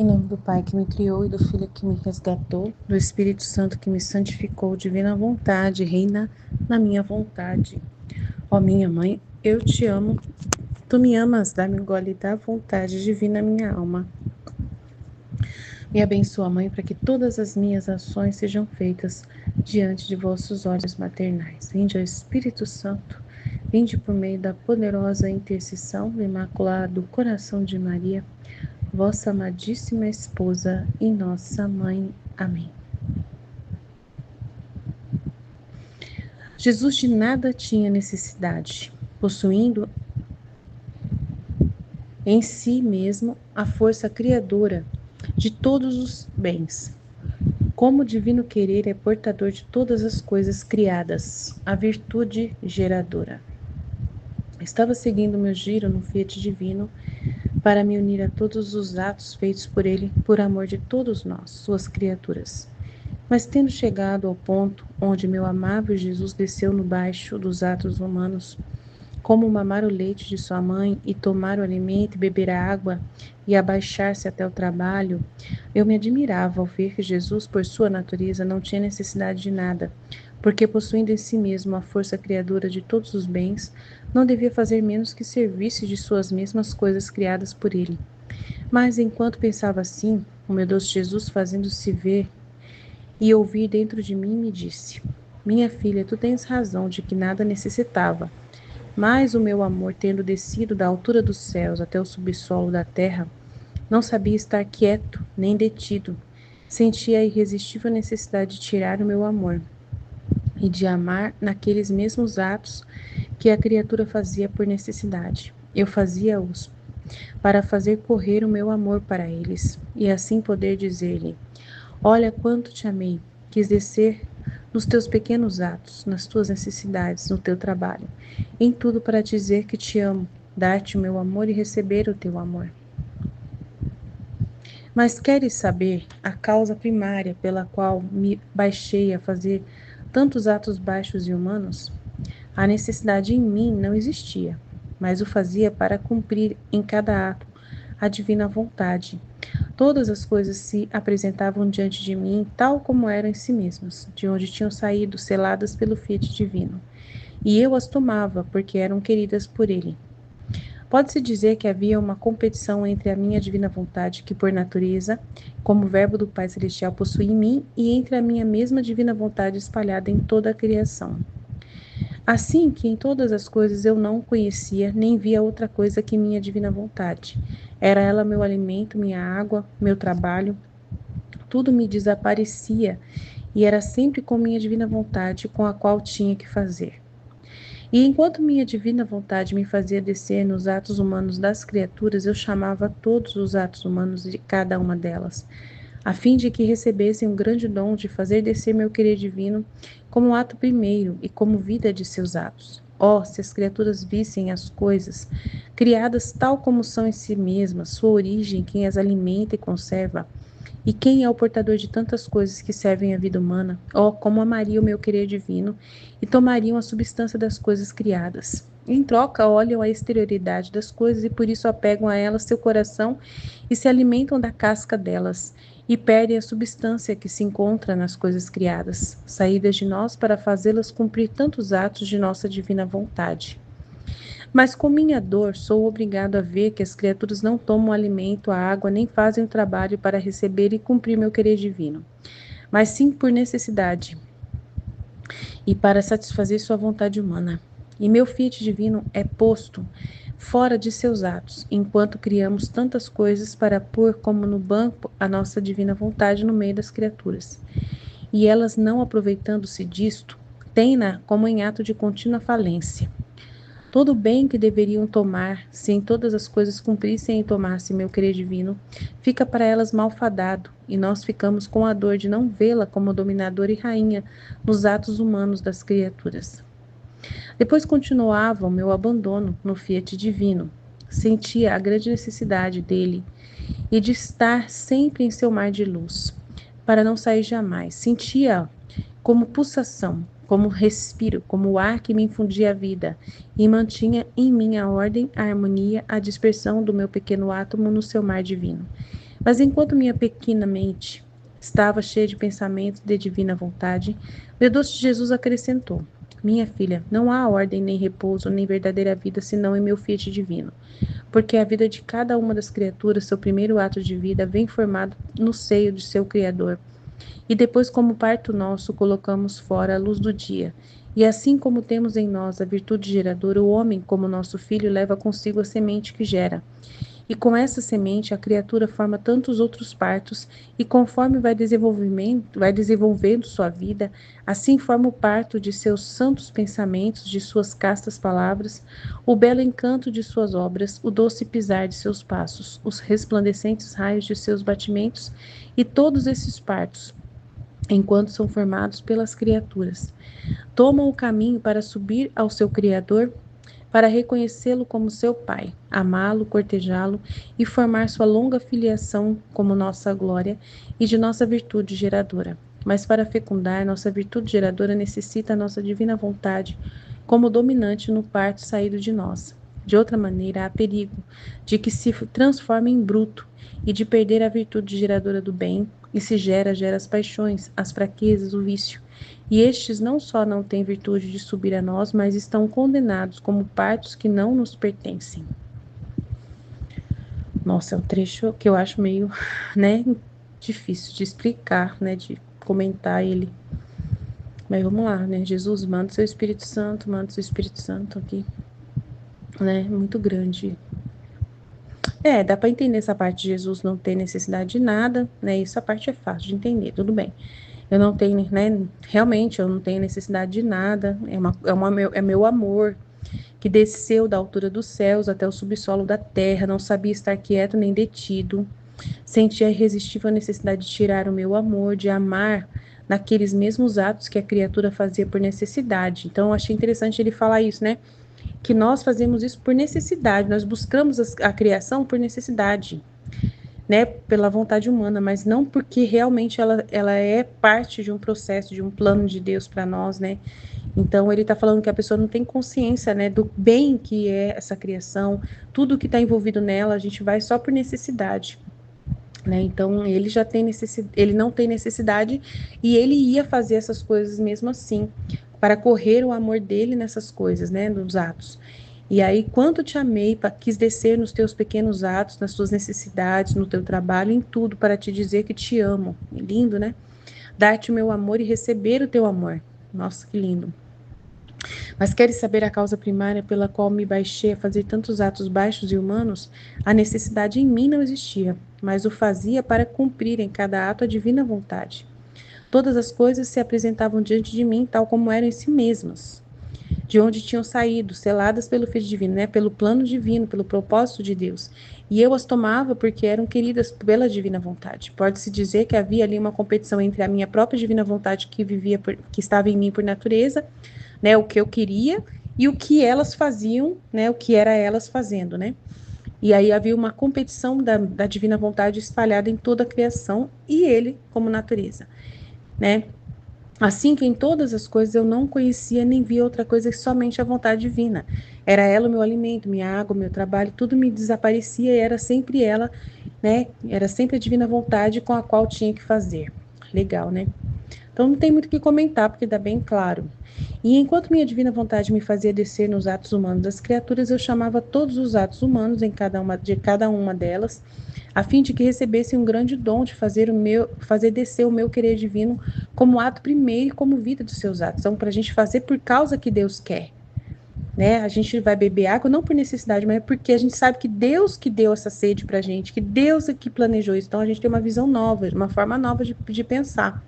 Em nome do Pai que me criou e do Filho que me resgatou, do Espírito Santo que me santificou, divina vontade, reina na minha vontade. Ó minha mãe, eu te amo, tu me amas, dá-me um gole da vontade divina minha alma. Me abençoa, mãe, para que todas as minhas ações sejam feitas diante de vossos olhos maternais. Vinde ao Espírito Santo, vinde por meio da poderosa intercessão do Imaculado Coração de Maria, vossa amadíssima esposa e nossa mãe. Amém. Jesus de nada tinha necessidade, possuindo em si mesmo a força criadora de todos os bens. Como o divino querer é portador de todas as coisas criadas, a virtude geradora. Estava seguindo meu giro no Fiat Divino para me unir a todos os atos feitos por ele, por amor de todos nós, suas criaturas. Mas tendo chegado ao ponto onde meu amável Jesus desceu no baixo dos atos humanos, como mamar o leite de sua mãe e tomar o alimento e beber a água e abaixar-se até o trabalho, eu me admirava ao ver que Jesus, por sua natureza, não tinha necessidade de nada, porque possuindo em si mesmo a força criadora de todos os bens, não devia fazer menos que servir-se de suas mesmas coisas criadas por ele. Mas enquanto pensava assim, o meu doce Jesus, fazendo-se ver e ouvir dentro de mim, me disse: minha filha, tu tens razão de que nada necessitava, mas o meu amor, tendo descido da altura dos céus até o subsolo da terra, não sabia estar quieto nem detido. Sentia a irresistível necessidade de tirar o meu amor e de amar naqueles mesmos atos que a criatura fazia por necessidade. Eu fazia-os para fazer correr o meu amor para eles, e assim poder dizer-lhe: olha quanto te amei, quis descer nos teus pequenos atos, nas tuas necessidades, no teu trabalho, em tudo para dizer que te amo, dar-te o meu amor e receber o teu amor. Mas queres saber a causa primária pela qual me baixei a fazer tantos atos baixos e humanos? A necessidade em mim não existia, mas o fazia para cumprir em cada ato a divina vontade. Todas as coisas se apresentavam diante de mim tal como eram em si mesmas, de onde tinham saído, seladas pelo Fiat Divino. E eu as tomava, porque eram queridas por ele. Pode-se dizer que havia uma competição entre a minha divina vontade, que por natureza, como verbo do Pai Celestial, possui em mim, e entre a minha mesma divina vontade espalhada em toda a criação. Assim que em todas as coisas eu não conhecia, nem via outra coisa que minha divina vontade. Era ela meu alimento, minha água, meu trabalho. Tudo me desaparecia e era sempre com minha divina vontade com a qual tinha que fazer. E enquanto minha divina vontade me fazia descer nos atos humanos das criaturas, eu chamava todos os atos humanos de cada uma delas, a fim de que recebessem o grande dom de fazer descer meu querer divino como ato primeiro e como vida de seus atos. Oh, se as criaturas vissem as coisas, criadas tal como são em si mesmas, sua origem, quem as alimenta e conserva, e quem é o portador de tantas coisas que servem à vida humana? Oh, como amariam o meu querer divino e tomariam a substância das coisas criadas. Em troca, olham a exterioridade das coisas e por isso apegam a elas seu coração e se alimentam da casca delas e perdem a substância que se encontra nas coisas criadas, saídas de nós para fazê-las cumprir tantos atos de nossa divina vontade. Mas com minha dor sou obrigado a ver que as criaturas não tomam alimento, a água, nem fazem o trabalho para receber e cumprir meu querer divino, mas sim por necessidade e para satisfazer sua vontade humana. E meu Fiat divino é posto fora de seus atos, enquanto criamos tantas coisas para pôr como no banco a nossa divina vontade no meio das criaturas. E elas, não aproveitando-se disto, têm-na como em ato de contínua falência. Todo o bem que deveriam tomar, se em todas as coisas cumprissem em tomar-se meu querer divino, fica para elas malfadado, e nós ficamos com a dor de não vê-la como dominadora e rainha nos atos humanos das criaturas. Depois continuava o meu abandono no Fiat Divino. Sentia a grande necessidade dele e de estar sempre em seu mar de luz, para não sair jamais. Sentia como pulsação, como respiro, como o ar que me infundia a vida e mantinha em mim a ordem, a harmonia, a dispersão do meu pequeno átomo no seu mar divino. Mas enquanto minha pequena mente estava cheia de pensamentos de divina vontade, meu doce Jesus acrescentou: Minha filha, não há ordem, nem repouso, nem verdadeira vida, senão em meu Fiat divino. Porque a vida de cada uma das criaturas, seu primeiro ato de vida, vem formado no seio de seu Criador. E depois, como parto nosso, colocamos fora a luz do dia. E assim como temos em nós a virtude geradora, o homem, como nosso filho, leva consigo a semente que gera. E com essa semente, a criatura forma tantos outros partos, e conforme vai desenvolvendo sua vida, assim forma o parto de seus santos pensamentos, de suas castas palavras, o belo encanto de suas obras, o doce pisar de seus passos, os resplandecentes raios de seus batimentos, e todos esses partos, enquanto são formados pelas criaturas, tomam o caminho para subir ao seu Criador, para reconhecê-lo como seu Pai, amá-lo, cortejá-lo e formar sua longa filiação como nossa glória e de nossa virtude geradora. Mas para fecundar, nossa virtude geradora necessita a nossa divina vontade como dominante no parto saído de nós. De outra maneira, há perigo de que se transforme em bruto e de perder a virtude geradora do bem, e se gera as paixões, as fraquezas, o vício. E estes não só não têm virtude de subir a nós, mas estão condenados como partos que não nos pertencem. Nossa, é um trecho que eu acho meio, né, difícil de explicar, né, de comentar ele. Mas vamos lá, né, Jesus, manda o seu Espírito Santo aqui, né, muito grande. Dá para entender essa parte de Jesus não ter necessidade de nada, né, isso a parte é fácil de entender, tudo bem. Eu não tenho, né, realmente eu não tenho necessidade de nada, é meu amor, que desceu da altura dos céus até o subsolo da terra, não sabia estar quieto nem detido, sentia a irresistível necessidade de tirar o meu amor, de amar naqueles mesmos atos que a criatura fazia por necessidade. Então, eu achei interessante ele falar isso, né? Que nós fazemos isso por necessidade, nós buscamos a criação por necessidade, né? Pela vontade humana, mas não porque realmente ela é parte de um processo, de um plano de Deus para nós, né? Então, ele está falando que a pessoa não tem consciência, né, do bem que é essa criação, tudo que está envolvido nela, a gente vai só por necessidade, né? Então, ele já tem ele não tem necessidade e ele ia fazer essas coisas mesmo assim, para correr o amor dele nessas coisas, né, nos atos. E aí, quanto te amei, quis descer nos teus pequenos atos, nas tuas necessidades, no teu trabalho, em tudo, para te dizer que te amo. Lindo, né? Dar-te o meu amor e receber o teu amor. Nossa, que lindo. Mas queres saber a causa primária pela qual me baixei a fazer tantos atos baixos e humanos? A necessidade em mim não existia, mas o fazia para cumprir em cada ato a divina vontade. Todas as coisas se apresentavam diante de mim tal como eram em si mesmas, de onde tinham saído, seladas pelo Filho Divino, né? Pelo plano divino, pelo propósito de Deus. E eu as tomava porque eram queridas pela divina vontade. Pode-se dizer que havia ali uma competição entre a minha própria divina vontade que estava em mim por natureza, né, o que eu queria e o que elas faziam, né, o que era elas fazendo, né? E aí havia uma competição da divina vontade espalhada em toda a criação e ele como natureza, né? Assim que em todas as coisas eu não conhecia nem via outra coisa que somente a vontade divina. Era ela o meu alimento, minha água, meu trabalho, tudo me desaparecia e era sempre ela, né? Era sempre a divina vontade com a qual tinha que fazer. Legal, né? Então não tem muito o que comentar, porque dá bem claro. E enquanto minha divina vontade me fazia descer nos atos humanos das criaturas, eu chamava todos os atos humanos de cada uma delas, a fim de que recebessem um grande dom de fazer descer o meu querer divino como ato primeiro e como vida dos seus atos. Então, para a gente fazer por causa que Deus quer. Né? A gente vai beber água não por necessidade, mas porque a gente sabe que Deus que deu essa sede para a gente, que Deus é que planejou isso. Então, a gente tem uma visão nova, uma forma nova de pensar.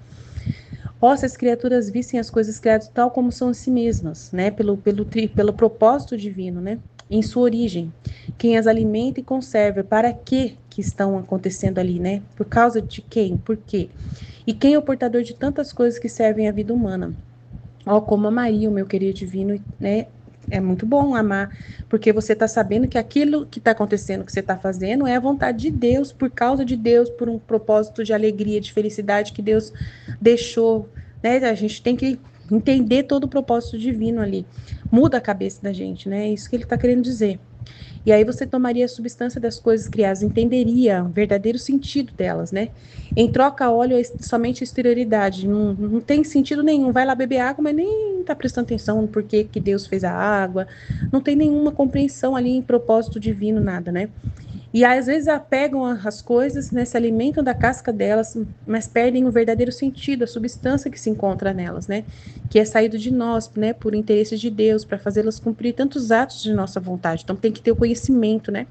Se as criaturas vissem as coisas criadas tal como são em si mesmas, né? Pelo propósito divino, né? Em sua origem. Quem as alimenta e conserva, para que estão acontecendo ali, né? Por causa de quem? Por quê? E quem é o portador de tantas coisas que servem à vida humana? Como amaria o meu querido divino, né? É muito bom amar, porque você está sabendo que aquilo que está acontecendo, que você está fazendo, é a vontade de Deus, por causa de Deus, por um propósito de alegria, de felicidade que Deus deixou, né? A gente tem que entender todo o propósito divino ali. Muda a cabeça da gente, né? É isso que ele está querendo dizer. E aí você tomaria a substância das coisas criadas, entenderia o verdadeiro sentido delas, né? Em troca, olha somente a exterioridade, não tem sentido nenhum. Vai lá beber água, mas nem está prestando atenção no porquê que Deus fez a água, não tem nenhuma compreensão ali em propósito divino, nada, né? E às vezes apegam as coisas, né, se alimentam da casca delas, mas perdem o verdadeiro sentido, a substância que se encontra nelas, né? Que é saído de nós, né, por interesse de Deus, para fazê-las cumprir tantos atos de nossa vontade. Então tem que ter o conhecimento, né?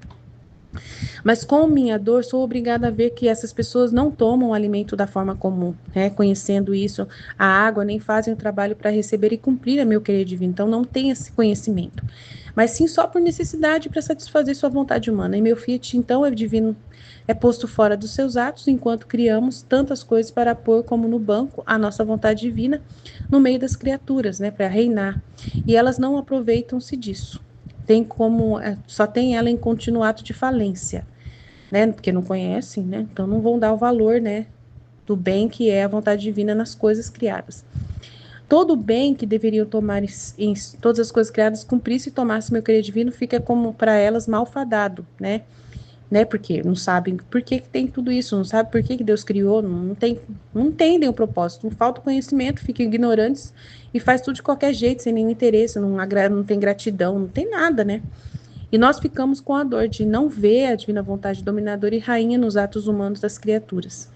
Mas com minha dor, sou obrigada a ver que essas pessoas não tomam o alimento da forma comum, né? Conhecendo isso, a água, nem fazem o trabalho para receber e cumprir a meu querer divino. Então não tem esse conhecimento. Mas sim só por necessidade para satisfazer sua vontade humana. E meu fiat, então, é divino, é posto fora dos seus atos, enquanto criamos tantas coisas para pôr como no banco a nossa vontade divina no meio das criaturas, né? Para reinar. E elas não aproveitam-se disso. Só tem ela em contínuo ato de falência, né? Porque não conhecem, né? Então não vão dar o valor, né? Do bem que é a vontade divina nas coisas criadas. Todo o bem que deveriam tomar em todas as coisas criadas, cumprisse e tomasse meu querer divino, fica como para elas malfadado, né? Porque não sabem por que tem tudo isso, não sabem por que Deus criou, não entendem o propósito, não falta conhecimento, ficam ignorantes e faz tudo de qualquer jeito, sem nenhum interesse, não tem gratidão, não tem nada, né? E nós ficamos com a dor de não ver a divina vontade dominadora e rainha nos atos humanos das criaturas.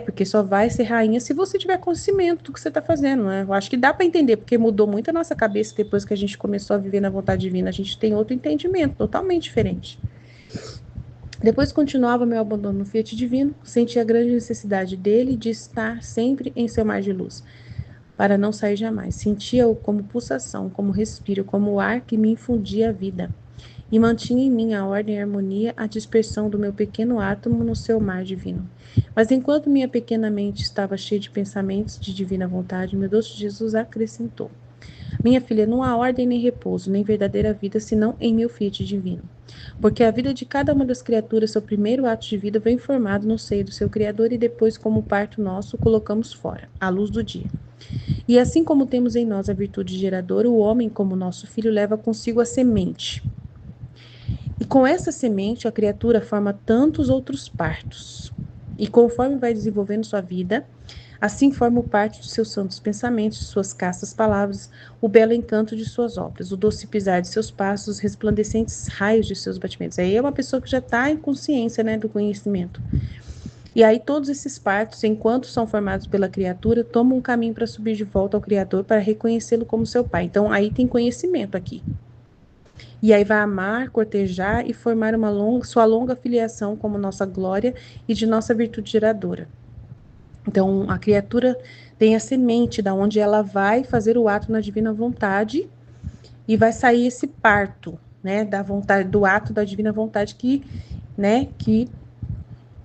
Porque só vai ser rainha se você tiver conhecimento do que você está fazendo, né? Eu acho que dá para entender, porque mudou muito a nossa cabeça depois que a gente começou a viver na vontade divina. A gente tem outro entendimento, totalmente diferente. Depois continuava meu abandono no fiat divino, sentia a grande necessidade dele de estar sempre em seu mar de luz, para não sair jamais. Sentia-o como pulsação, como respiro, como o ar que me infundia a vida. E mantinha em mim a ordem e a harmonia, a dispersão do meu pequeno átomo no seu mar divino. Mas enquanto minha pequena mente estava cheia de pensamentos de divina vontade, meu doce Jesus acrescentou: minha filha, não há ordem nem repouso, nem verdadeira vida, senão em meu fiat divino. Porque a vida de cada uma das criaturas, seu primeiro ato de vida, vem formado no seio do seu Criador e depois, como parto nosso, colocamos fora, à luz do dia. E assim como temos em nós a virtude geradora, o homem, como nosso filho, leva consigo a semente. E com essa semente, a criatura forma tantos outros partos. E conforme vai desenvolvendo sua vida, assim forma parte dos seus santos pensamentos, de suas castas palavras, o belo encanto de suas obras, o doce pisar de seus passos, os resplandecentes raios de seus batimentos. Aí é uma pessoa que já está em consciência, né, do conhecimento. E aí todos esses partos, enquanto são formados pela criatura, tomam um caminho para subir de volta ao Criador, para reconhecê-lo como seu pai. Então aí tem conhecimento aqui. E aí vai amar, cortejar e formar sua longa filiação como nossa glória e de nossa virtude geradora. Então, a criatura tem a semente da onde ela vai fazer o ato na divina vontade e vai sair esse parto, né, da vontade, do ato da divina vontade que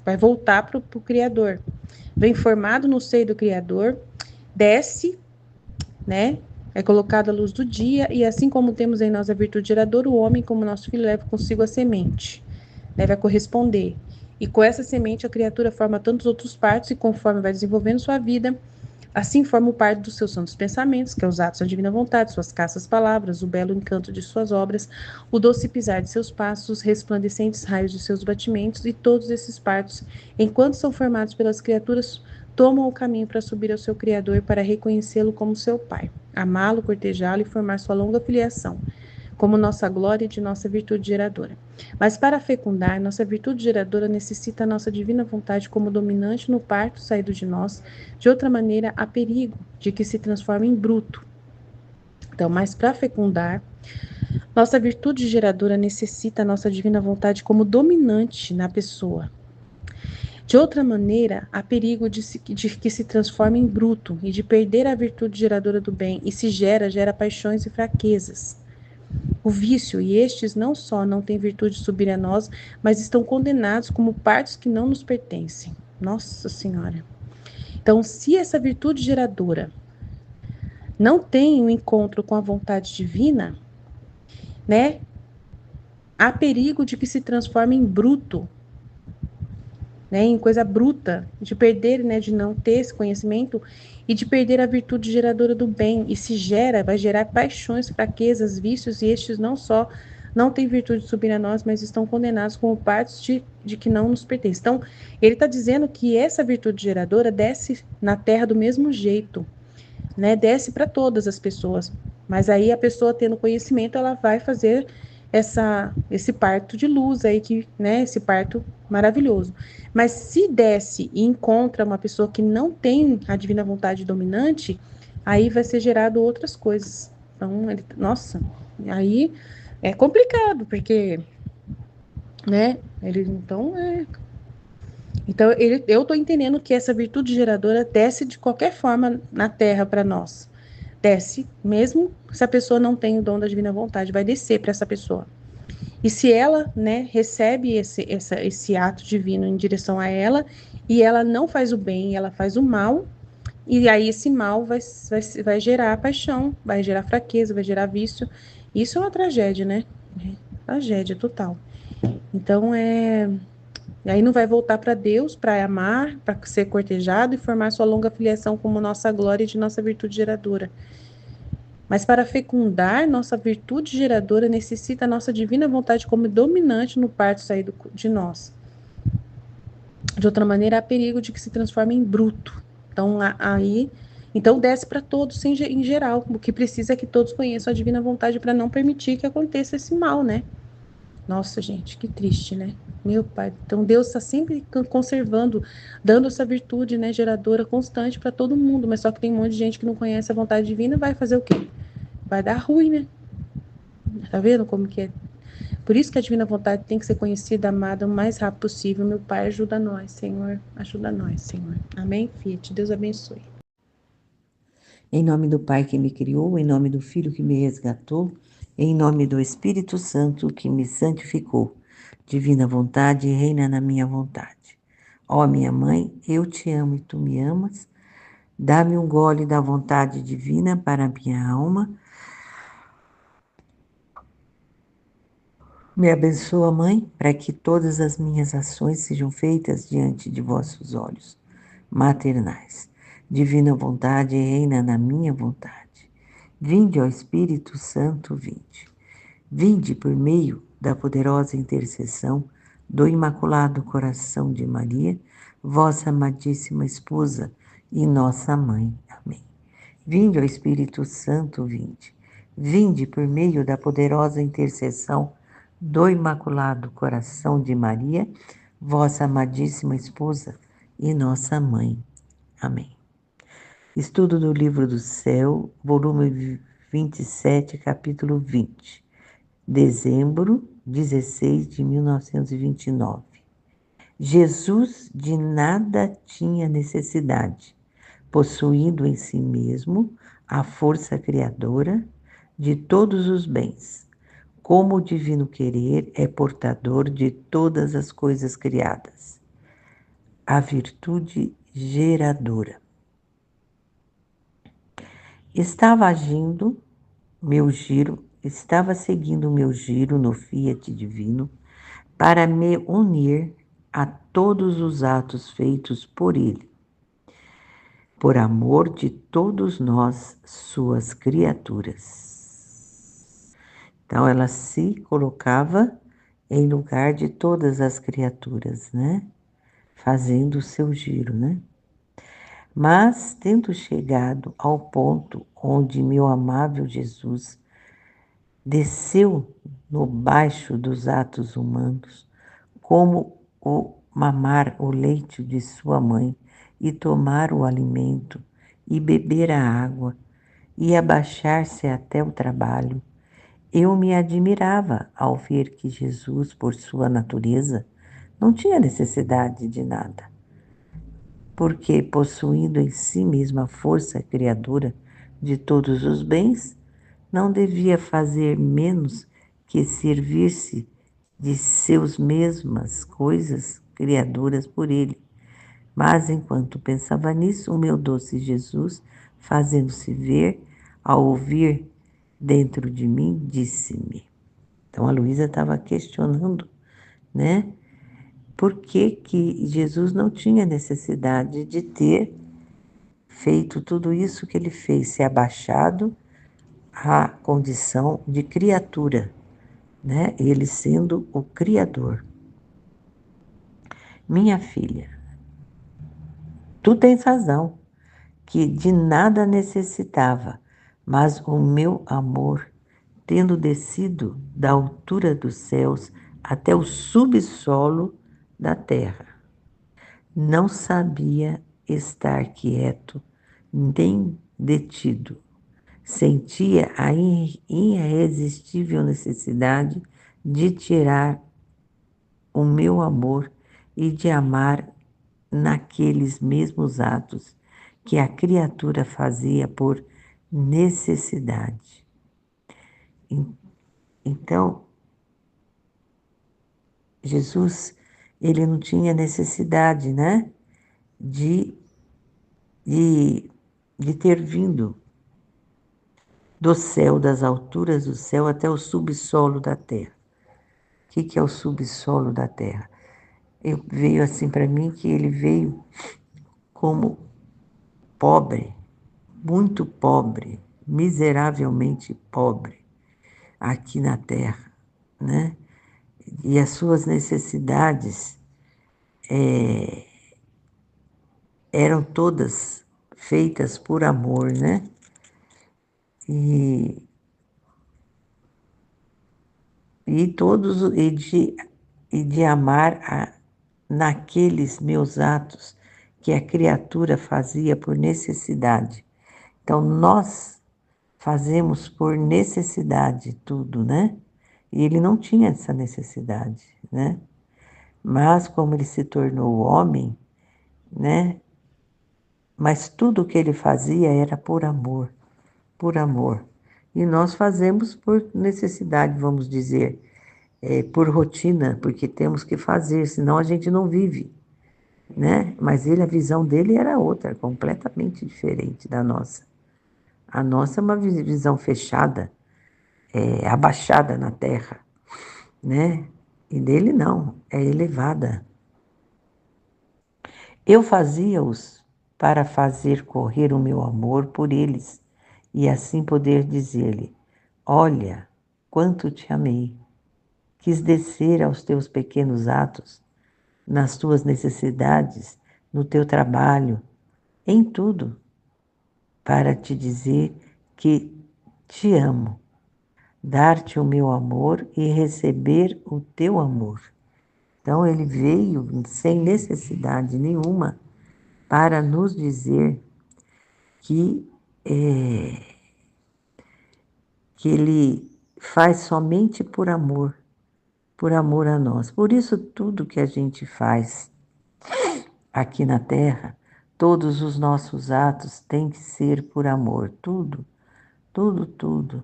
vai voltar para o Criador. Vem formado no seio do Criador, desce, né, é colocado à luz do dia, e assim como temos em nós a virtude geradora, o homem, como nosso filho, leva consigo a semente, deve corresponder. E com essa semente a criatura forma tantos outros partos, e conforme vai desenvolvendo sua vida, assim forma o parto dos seus santos pensamentos, que é os atos da divina vontade, suas castas palavras, o belo encanto de suas obras, o doce pisar de seus passos, os resplandecentes raios de seus batimentos, e todos esses partos, enquanto são formados pelas criaturas, tomam o caminho para subir ao seu Criador, para reconhecê-lo como seu Pai, amá-lo, cortejá-lo e formar sua longa filiação, como nossa glória e de nossa virtude geradora. Mas para fecundar, nossa virtude geradora necessita a nossa divina vontade como dominante no parto saído de nós. De outra maneira, há perigo de que se transforme em bruto. Então, mas para fecundar, nossa virtude geradora necessita a nossa divina vontade como dominante na pessoa. De outra maneira, há perigo de que se transforme em bruto e de perder a virtude geradora do bem, e se gera paixões e fraquezas. O vício, e estes não só não têm virtude de subir a nós, mas estão condenados como partos que não nos pertencem. Nossa Senhora. Então, se essa virtude geradora não tem um encontro com a vontade divina, né, há perigo de que se transforme em bruto, né, em coisa bruta, de perder, né, de não ter esse conhecimento e de perder a virtude geradora do bem, e vai gerar paixões, fraquezas, vícios, e estes não só não têm virtude de subir a nós, mas estão condenados como partes de que não nos pertence. Então, ele está dizendo que essa virtude geradora desce na terra do mesmo jeito, né? Desce para todas as pessoas. Mas aí a pessoa tendo conhecimento, ela vai fazer esse parto de luz aí, né? Esse parto maravilhoso. Mas se desce e encontra uma pessoa que não tem a divina vontade dominante, aí vai ser gerado outras coisas. Então, nossa, aí é complicado, porque, né? Eu estou entendendo que essa virtude geradora desce de qualquer forma na Terra para nós. Desce, mesmo se a pessoa não tem o dom da divina vontade, vai descer para essa pessoa. E se ela, né, recebe esse ato divino em direção a ela, e ela não faz o bem, ela faz o mal, e aí esse mal vai gerar paixão, vai gerar fraqueza, vai gerar vício. Isso é uma tragédia, né? Tragédia total. Então, aí não vai voltar para Deus, para amar, para ser cortejado e formar sua longa filiação como nossa glória e de nossa virtude geradora. Mas para fecundar, nossa virtude geradora necessita a nossa divina vontade como dominante no parto saído de nós. De outra maneira, há perigo de que se transforme em bruto. Então desce para todos em geral. O que precisa é que todos conheçam a divina vontade para não permitir que aconteça esse mal, né? Nossa, gente, que triste, né? Meu pai. Então Deus está sempre conservando, dando essa virtude, né, geradora constante para todo mundo. Mas só que tem um monte de gente que não conhece a vontade divina, vai fazer o quê? Vai dar ruim, né? Tá vendo como que é? Por isso que a divina vontade tem que ser conhecida, amada, o mais rápido possível. Meu Pai, ajuda nós, Senhor. Ajuda nós, Senhor. Amém, Fiat. Deus abençoe. Em nome do Pai que me criou, em nome do Filho que me resgatou, em nome do Espírito Santo que me santificou. Divina vontade, reina na minha vontade. Ó minha mãe, eu te amo e tu me amas. Dá-me um gole da vontade divina para a minha alma. Me abençoa, Mãe, para que todas as minhas ações sejam feitas diante de vossos olhos maternais. Divina vontade, reina na minha vontade. Vinde, ó Espírito Santo, vinde. Vinde por meio da poderosa intercessão do Imaculado Coração de Maria, vossa amadíssima esposa e nossa mãe. Amém. Vinde, ó Espírito Santo, vinde. Vinde por meio da poderosa intercessão do Imaculado Coração de Maria, vossa amadíssima esposa e nossa mãe. Amém. Estudo do Livro do Céu, volume 27, capítulo 20. Dezembro 16 de 1929. Jesus de nada tinha necessidade, possuindo em si mesmo a força criadora de todos os bens. Como o divino querer é portador de todas as coisas criadas. A virtude geradora. Estava seguindo o meu giro no Fiat divino para me unir a todos os atos feitos por ele, por amor de todos nós, suas criaturas. Então ela se colocava em lugar de todas as criaturas, né? Fazendo o seu giro, né? Mas, tendo chegado ao ponto onde meu amável Jesus desceu no baixo dos atos humanos, como o mamar o leite de sua mãe e tomar o alimento e beber a água e abaixar-se até o trabalho, eu me admirava ao ver que Jesus, por sua natureza, não tinha necessidade de nada, porque, possuindo em si mesma a força criadora de todos os bens, não devia fazer menos que servir-se de seus mesmas coisas criadoras por ele. Mas, enquanto pensava nisso, o meu doce Jesus, fazendo-se ver, ao ouvir dentro de mim, disse-me. Então, a Luísa estava questionando, né? Por que que Jesus não tinha necessidade de ter feito tudo isso que ele fez, se abaixado à condição de criatura, né? Ele sendo o Criador. Minha filha, tu tens razão, que de nada necessitava, mas o meu amor, tendo descido da altura dos céus até o subsolo da terra, não sabia estar quieto nem detido. Sentia a irresistível necessidade de tirar o meu amor e de amar naqueles mesmos atos que a criatura fazia por necessidade. Então, Jesus, ele não tinha necessidade, né, de, de, de ter vindo do céu, das alturas do céu até o subsolo da terra. O que é o subsolo da terra? Veio assim para mim que ele veio como pobre, muito pobre, miseravelmente pobre aqui na terra, né? E as suas necessidades eram todas feitas por amor, né? E, e de amar naqueles meus atos que a criatura fazia por necessidade. Então nós fazemos por necessidade tudo, né? E ele não tinha essa necessidade, né? Mas como ele se tornou homem, né? Mas tudo o que ele fazia era por amor, por amor. E nós fazemos por necessidade, vamos dizer, por rotina, porque temos que fazer, senão a gente não vive, né? Mas ele, a visão dele era outra, completamente diferente da nossa. A nossa é uma visão fechada, abaixada na terra, né? E dele não, é elevada. Eu fazia-os para fazer correr o meu amor por eles e assim poder dizer-lhe: olha, quanto te amei. Quis descer aos teus pequenos atos, nas tuas necessidades, no teu trabalho, em tudo, para te dizer que te amo, dar-te o meu amor e receber o teu amor. Então ele veio sem necessidade nenhuma para nos dizer que, que ele faz somente por amor a nós. Por isso tudo que a gente faz aqui na Terra, todos os nossos atos têm que ser por amor, tudo, tudo, tudo.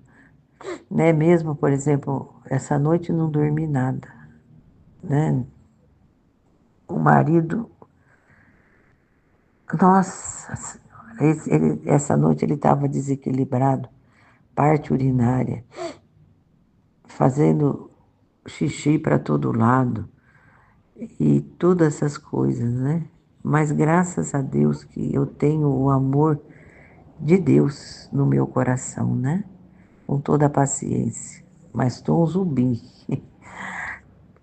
Né? Mesmo, por exemplo, essa noite não dormi nada, né? O marido, nossa, essa noite ele estava desequilibrado, parte urinária, fazendo xixi para todo lado e todas essas coisas, né? Mas graças a Deus que eu tenho o amor de Deus no meu coração, né? Com toda a paciência. Mas estou um zumbi.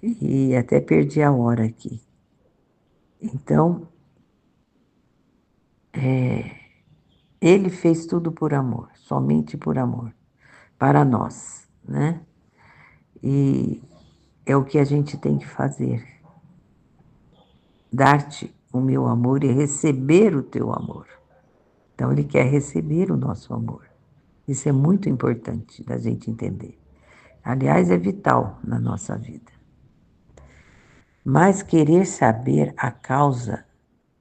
E até perdi a hora aqui. Então, ele fez tudo por amor, somente por amor, para nós, né? E é o que a gente tem que fazer. Dar-te o meu amor e receber o teu amor. Então, ele quer receber o nosso amor. Isso é muito importante da gente entender. Aliás, é vital na nossa vida. Mas querer saber a causa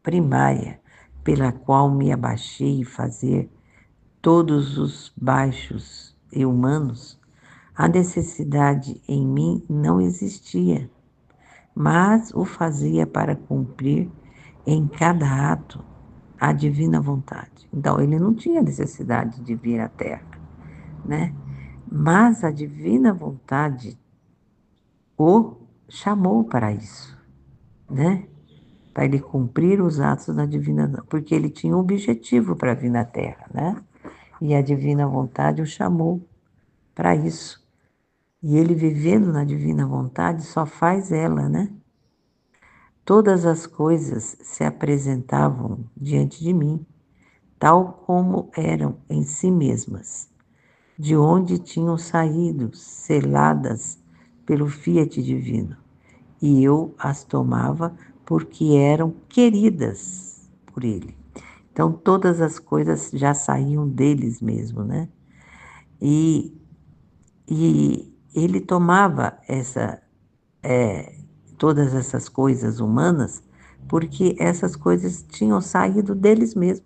primária pela qual me abaixei e fazer todos os baixos e humanos, a necessidade em mim não existia, mas o fazia para cumprir em cada ato a divina vontade. Então, ele não tinha necessidade de vir à Terra, né? Mas a divina vontade o chamou para isso, né? Para ele cumprir os atos da divina, porque ele tinha um objetivo para vir na Terra, né? E a divina vontade o chamou para isso. E ele vivendo na divina vontade só faz ela, né? Todas as coisas se apresentavam diante de mim, tal como eram em si mesmas, de onde tinham saído, seladas pelo fiat divino, e eu as tomava porque eram queridas por ele. Então todas as coisas já saíam deles mesmo, né? E, e ele tomava todas essas coisas humanas porque essas coisas tinham saído deles mesmos.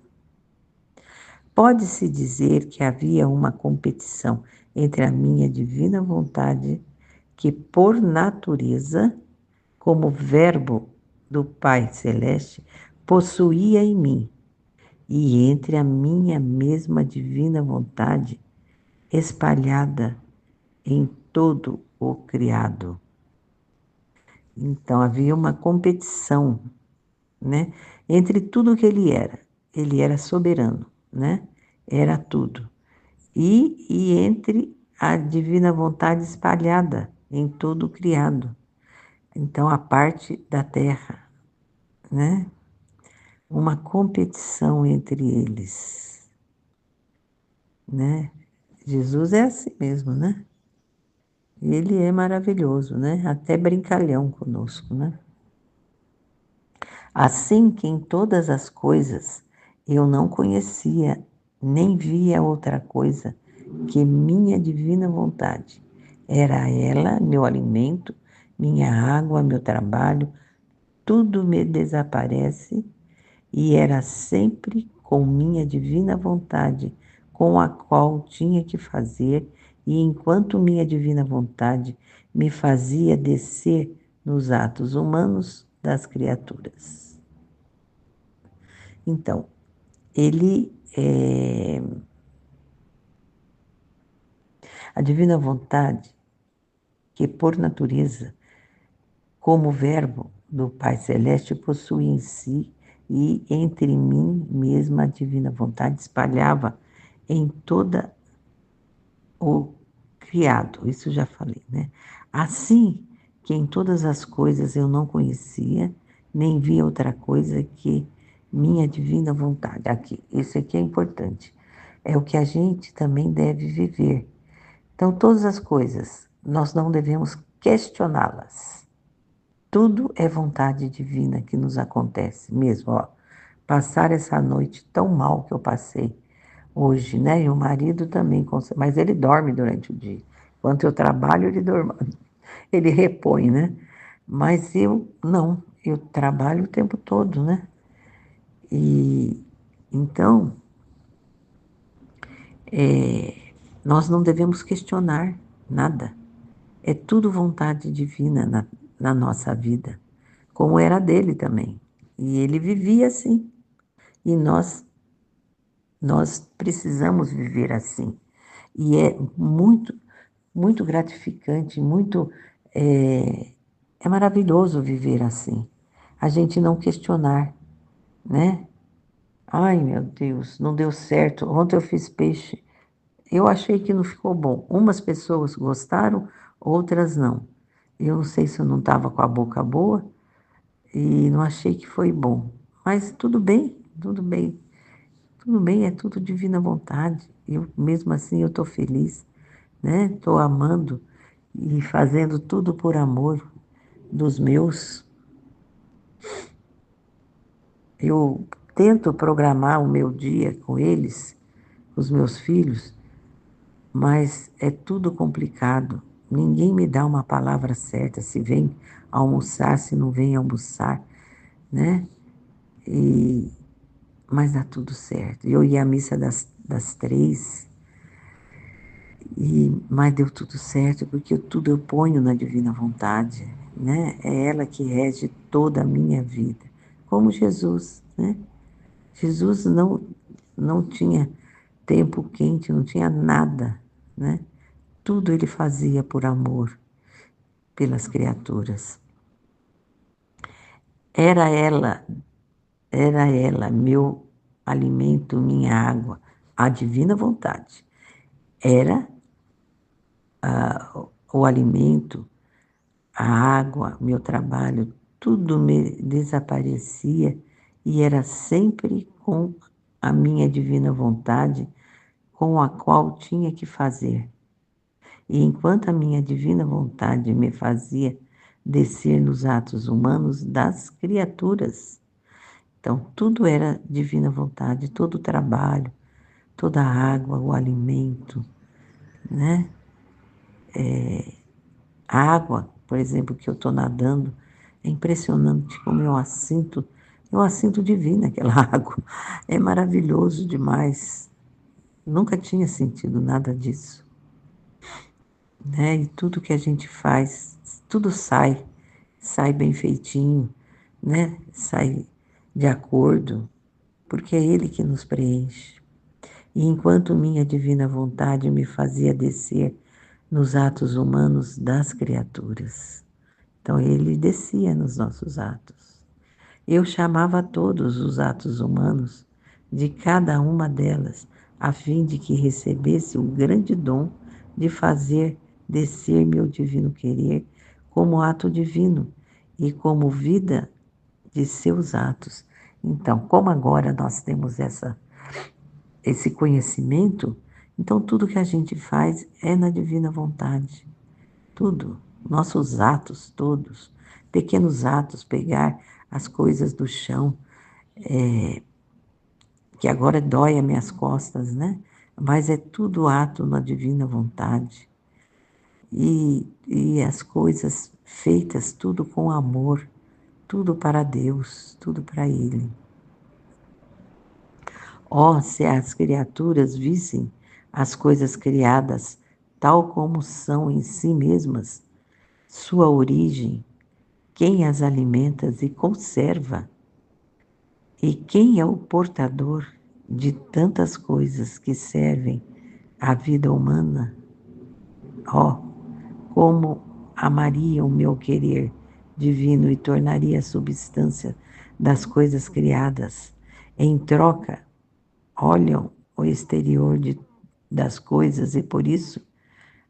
Pode-se dizer que havia uma competição entre a minha divina vontade, que por natureza, como verbo do Pai Celeste, possuía em mim, e entre a minha mesma divina vontade, espalhada em todo o criado. Então havia uma competição, né, entre tudo que ele era. Ele era soberano, né? Era tudo. E entre a divina vontade espalhada em todo o criado. Então a parte da terra, né? Uma competição entre eles, né? Jesus é assim mesmo, né? Ele é maravilhoso, né? Até brincalhão conosco, né? Assim que em todas as coisas eu não conhecia nem via outra coisa que minha divina vontade. Era ela meu alimento, minha água, meu trabalho, tudo me desaparece e era sempre com minha divina vontade, com a qual tinha que fazer, e enquanto minha divina vontade me fazia descer nos atos humanos das criaturas. Então, ele a divina vontade, que por natureza, como verbo do Pai Celeste, possui em si e entre mim mesma a divina vontade espalhava em toda o criado, isso já falei, né? Assim que em todas as coisas eu não conhecia, nem via outra coisa que minha divina vontade. Aqui, isso aqui é importante. É o que a gente também deve viver. Então, todas as coisas, nós não devemos questioná-las. Tudo é vontade divina que nos acontece mesmo, ó. Passar essa noite tão mal que eu passei hoje, né? E o marido também, mas ele dorme durante o dia. Enquanto eu trabalho, ele dorme, ele repõe, né? Mas eu não, eu trabalho o tempo todo, né? E então, nós não devemos questionar nada. É tudo vontade divina na nossa vida, como era dele também. E ele vivia assim. E nós precisamos viver assim. E é muito, muito gratificante, muito. É, é maravilhoso viver assim. A gente não questionar, né? Ai, meu Deus, não deu certo. Ontem eu fiz peixe. Eu achei que não ficou bom. Umas pessoas gostaram, outras não. Eu não sei se eu não estava com a boca boa e não achei que foi bom. Mas tudo bem, tudo bem. Tudo bem, é tudo divina vontade. Eu, mesmo assim, eu estou feliz, né? Estou amando e fazendo tudo por amor dos meus. Eu tento programar o meu dia com eles, com os meus filhos, mas é tudo complicado. Ninguém me dá uma palavra certa, se vem almoçar, se não vem almoçar, né? E, mas dá tudo certo. Eu ia à missa das 3, mas deu tudo certo, porque tudo eu ponho na divina vontade, né? É ela que rege toda a minha vida, como Jesus, né? Jesus não tinha tempo quente, não tinha nada, né? Tudo ele fazia por amor pelas criaturas. Era ela, era ela meu alimento, minha água, a divina vontade. Era o alimento, a água, meu trabalho, tudo me desaparecia e era sempre com a minha divina vontade, com a qual tinha que fazer. E enquanto a minha divina vontade me fazia descer nos atos humanos das criaturas, então tudo era divina vontade, todo o trabalho, toda a água, o alimento, né? A água, por exemplo, que eu estou nadando, é impressionante como eu a sinto divina aquela água. É maravilhoso demais. Nunca tinha sentido nada disso, né? E tudo que a gente faz, tudo sai bem feitinho, né? Sai de acordo, porque é Ele que nos preenche. E enquanto minha divina vontade me fazia descer nos atos humanos das criaturas, então Ele descia nos nossos atos. Eu chamava todos os atos humanos de cada uma delas, a fim de que recebesse o grande dom de fazer descer meu divino querer como ato divino e como vida de seus atos. Então, como agora nós temos esse conhecimento, então tudo que a gente faz é na divina vontade. Tudo, nossos atos todos, pequenos atos, pegar as coisas do chão, que agora dói as minhas costas, né? Mas é tudo ato na divina vontade. E as coisas feitas tudo com amor, tudo para Deus, tudo para Ele. Oh, se as criaturas vissem as coisas criadas tal como são em si mesmas, sua origem, quem as alimenta e conserva, e quem é o portador de tantas coisas que servem à vida humana? Oh, como amaria o meu querer divino e tornaria a substância das coisas criadas. Em troca, olham o exterior das coisas e por isso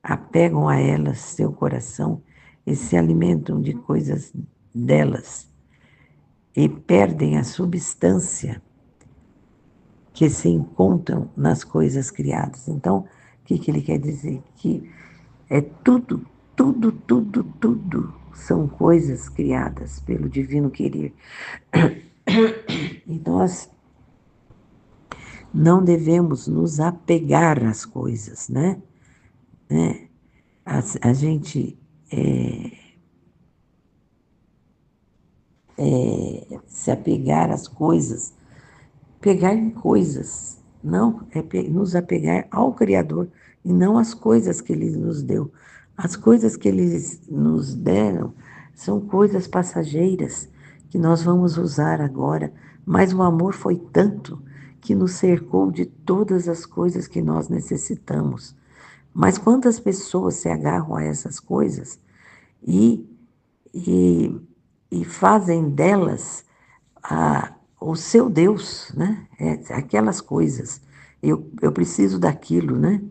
apegam a elas seu coração e se alimentam de coisas delas e perdem a substância que se encontram nas coisas criadas. Então, o que ele quer dizer? Que é tudo são coisas criadas pelo divino querer. E nós não devemos nos apegar às coisas, né? A gente se apegar às coisas, pegar em coisas, não é nos apegar ao Criador e não às coisas que Ele nos deu. As coisas que Ele nos deram são coisas passageiras que nós vamos usar agora, mas o amor foi tanto que nos cercou de todas as coisas que nós necessitamos. Mas quantas pessoas se agarram a essas coisas e, e, e fazem delas o seu Deus, né? Aquelas coisas. Eu preciso daquilo, né?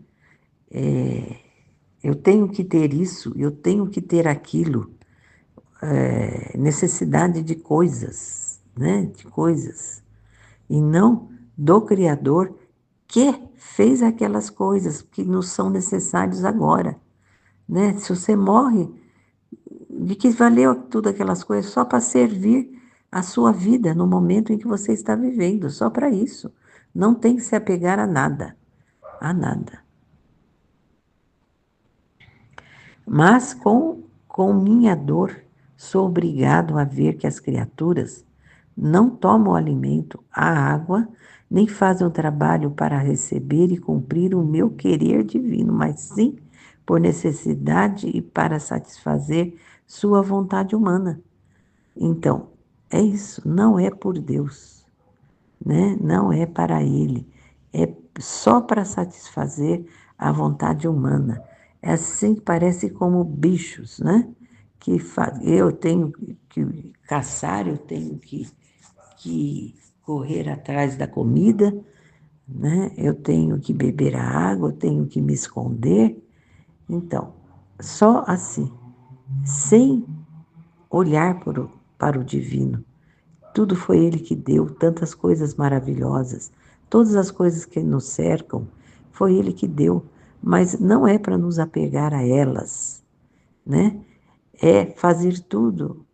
Eu tenho que ter isso, eu tenho que ter aquilo. Necessidade de coisas, né? De coisas. E não do Criador que fez aquelas coisas que nos são necessárias agora, né? Se você morre, de que valeu tudo aquelas coisas só para servir a sua vida no momento em que você está vivendo, só para isso. Não tem que se apegar a nada. Mas com minha dor, sou obrigado a ver que as criaturas não tomam alimento, a água, nem fazem o trabalho para receber e cumprir o meu querer divino, mas sim por necessidade e para satisfazer sua vontade humana. Então, é isso, não é por Deus, né? Não é para Ele, é só para satisfazer a vontade humana. É assim que parece como bichos, né? Eu tenho que caçar, eu tenho que correr atrás da comida, né? Eu tenho que beber a água, eu tenho que me esconder. Então, só assim, sem olhar para o divino. Tudo foi Ele que deu, tantas coisas maravilhosas, todas as coisas que nos cercam, foi Ele que deu, mas não é para nos apegar a elas, né? É fazer tudo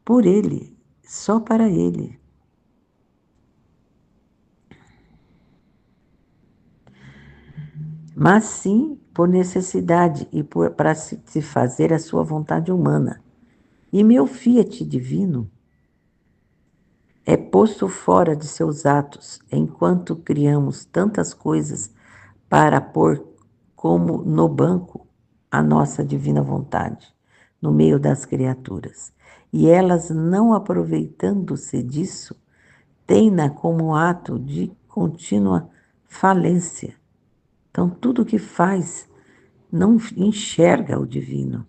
por Ele, só para Ele. Mas sim por necessidade e para se fazer a sua vontade humana. E meu fiat divino é posto fora de seus atos, enquanto criamos tantas coisas para pôr como no banco a nossa divina vontade, no meio das criaturas. E elas, não aproveitando-se disso, têm-na como ato de contínua falência. Então, tudo que faz não enxerga o divino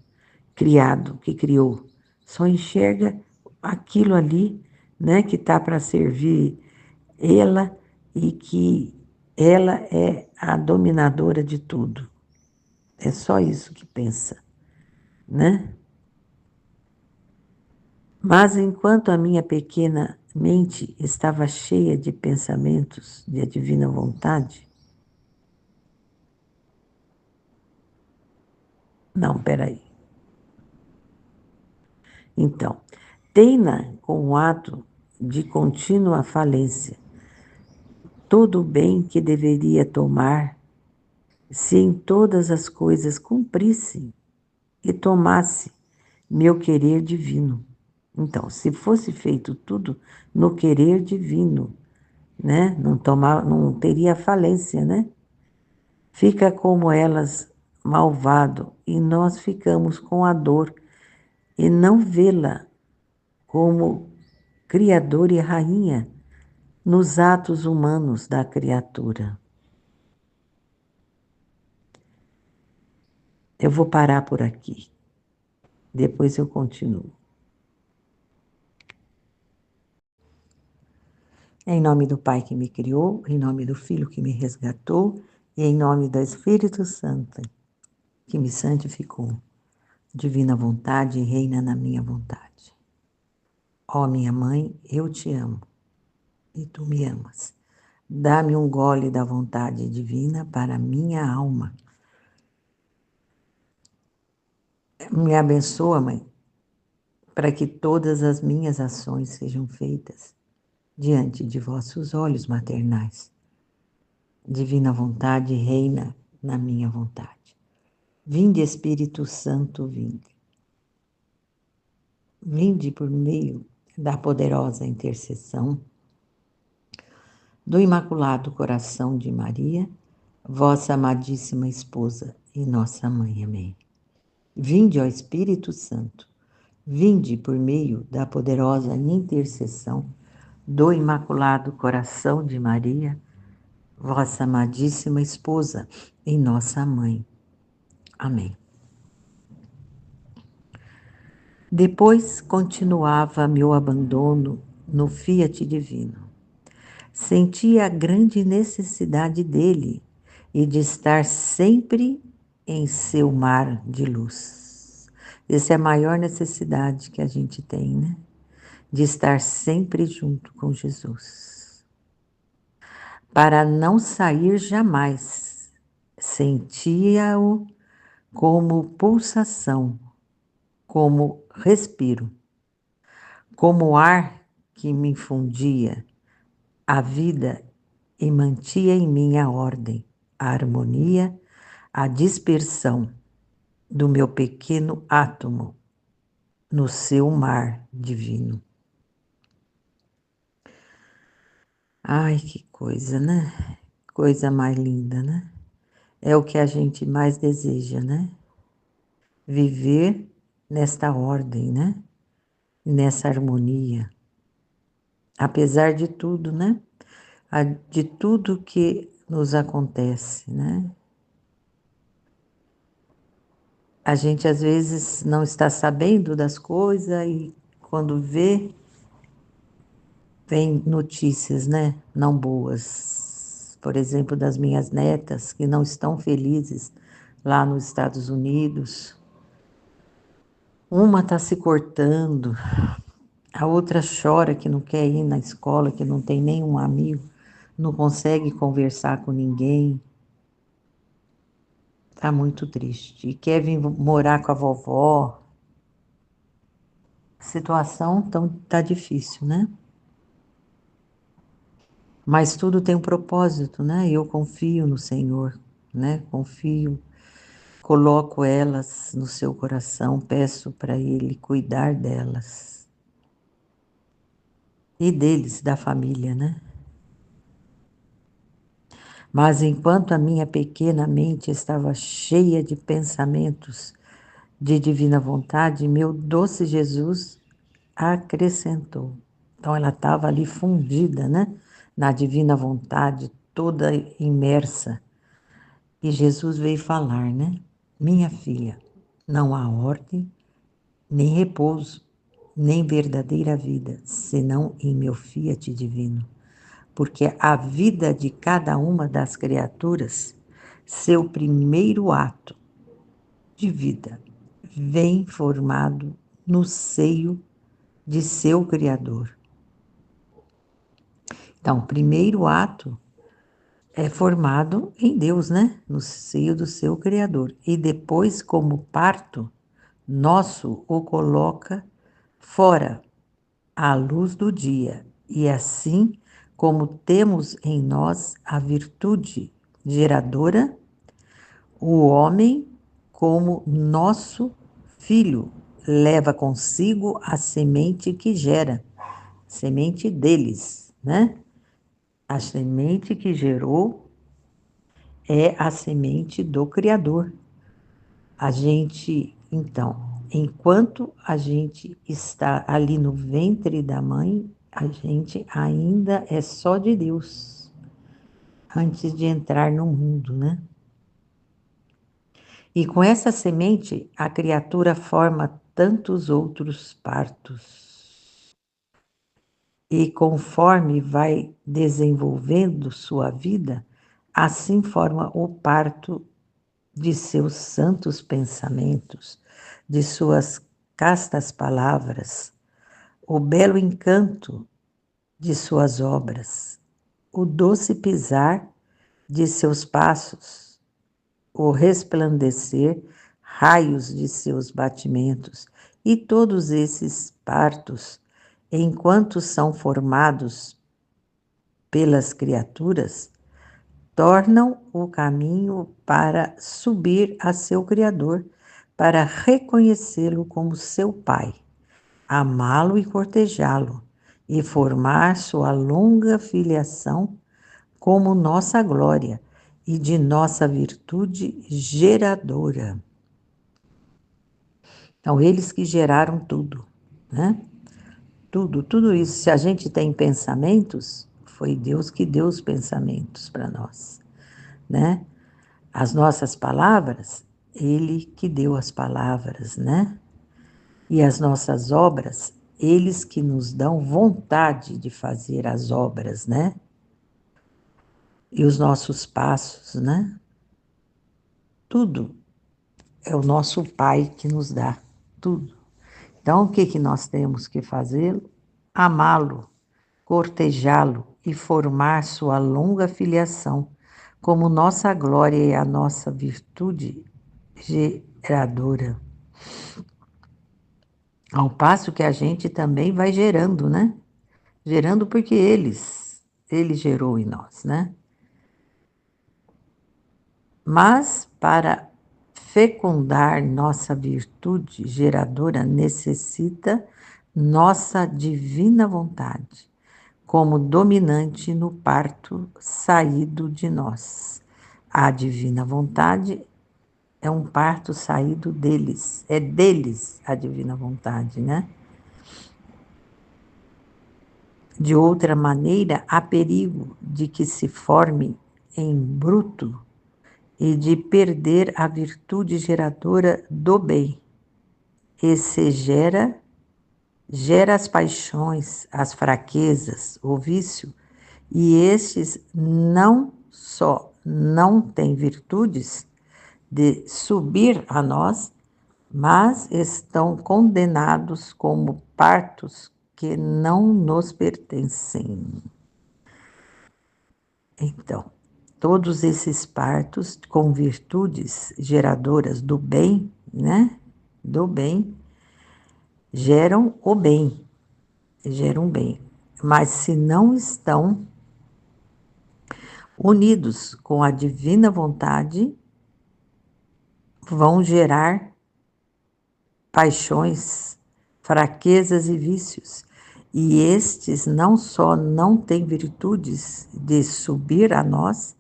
criado, que criou, só enxerga aquilo ali, né, que está para servir ela e que ela é a dominadora de tudo. É só isso que pensa, né? Mas enquanto a minha pequena mente estava cheia de pensamentos de divina vontade, não, peraí. Então, tem-na com o ato de contínua falência todo o bem que deveria tomar se em todas as coisas cumprisse e tomasse meu querer divino. Então, se fosse feito tudo no querer divino, né? Não teria falência, né? Fica como elas malvado e nós ficamos com a dor e não vê-la como criador e rainha nos atos humanos da criatura. Eu vou parar por aqui. Depois eu continuo. Em nome do Pai que me criou, em nome do Filho que me resgatou, e em nome do Espírito Santo que me santificou. Divina vontade reina na minha vontade. Ó minha mãe, eu te amo e tu me amas. Dá-me um gole da vontade divina para minha alma. Me abençoa, mãe, para que todas as minhas ações sejam feitas diante de vossos olhos maternais. Divina vontade reina na minha vontade. Vinde, Espírito Santo, vinde. Vinde por meio da poderosa intercessão do Imaculado Coração de Maria, vossa amadíssima esposa e nossa mãe. Amém. Vinde, ó Espírito Santo, vinde por meio da poderosa intercessão do Imaculado Coração de Maria, vossa amadíssima esposa e nossa mãe. Amém. Depois continuava meu abandono no fiat divino. Sentia a grande necessidade dele e de estar sempre em seu mar de luz. Essa é a maior necessidade que a gente tem, né? De estar sempre junto com Jesus. Para não sair jamais, sentia-o como pulsação, como respiro, como ar que me infundia a vida e mantinha em mim a ordem, a harmonia, a dispersão do meu pequeno átomo no seu mar divino. Ai, que coisa, né? Coisa mais linda, né? É o que a gente mais deseja, né? Viver nesta ordem, né? Nessa harmonia. Apesar de tudo, né? De tudo que nos acontece, né? A gente às vezes não está sabendo das coisas e quando vê, vem notícias, né? Não boas. Por exemplo, das minhas netas que não estão felizes lá nos Estados Unidos, Uma está se cortando, a outra chora que não quer ir na escola, que não tem nenhum amigo, não consegue conversar com ninguém. Está muito triste. E quer vir morar com a vovó. A situação tá difícil, né? Mas tudo tem um propósito, né? Eu confio no Senhor, né? Confio, coloco elas no seu coração, peço para Ele cuidar delas e deles, da família, né? Mas enquanto a minha pequena mente estava cheia de pensamentos de divina vontade, meu doce Jesus acrescentou. Então ela estava ali fundida, né? Na divina vontade, toda imersa. E Jesus veio falar, né? Minha filha, não há ordem, nem repouso, nem verdadeira vida, senão em meu fiat divino. Porque a vida de cada uma das criaturas, seu primeiro ato de vida, vem formado no seio de seu Criador. Então, o primeiro ato é formado em Deus, né? No seio do seu Criador. E depois, como parto nosso, o coloca fora, à luz do dia. E assim como temos em nós a virtude geradora, o homem, como nosso filho, leva consigo a semente que gera, semente deles, né? A semente que gerou é a semente do Criador. A gente, então, enquanto a gente está ali no ventre da mãe, a gente ainda é só de Deus, antes de entrar no mundo, né? E com essa semente, a criatura forma tantos outros partos. E conforme vai desenvolvendo sua vida, assim forma o parto de seus santos pensamentos, de suas castas palavras, o belo encanto de suas obras, o doce pisar de seus passos, o resplandecer raios de seus batimentos, e todos esses partos, enquanto são formados pelas criaturas, tornam o caminho para subir a seu Criador, para reconhecê-lo como seu Pai, amá-lo e cortejá-lo, e formar sua longa filiação como nossa glória e de nossa virtude geradora. Então, eles que geraram tudo, né? Tudo isso. Se a gente tem pensamentos, foi Deus que deu os pensamentos para nós, né? As nossas palavras, Ele que deu as palavras, né? E as nossas obras, eles que nos dão vontade de fazer as obras, né? E os nossos passos, né? Tudo é o nosso Pai que nos dá, tudo. Então, o que que nós temos que fazer? Amá-lo, cortejá-lo e formar sua longa filiação, como nossa glória e a nossa virtude geradora. Ao passo que a gente também vai gerando, né? Gerando porque ele gerou em nós, né? Mas para fecundar nossa virtude geradora necessita nossa divina vontade, como dominante no parto saído de nós. A divina vontade é um parto saído deles, é deles a divina vontade, né? De outra maneira, há perigo de que se forme em bruto e de perder a virtude geradora do bem. E se gera as paixões, as fraquezas, o vício, e estes não só não têm virtudes de subir a nós, mas estão condenados como partos que não nos pertencem. Então, todos esses partos com virtudes geradoras do bem, né? Do bem, geram o bem, geram bem. Mas se não estão unidos com a divina vontade, vão gerar paixões, fraquezas e vícios. E estes não só não têm virtudes de subir a nós,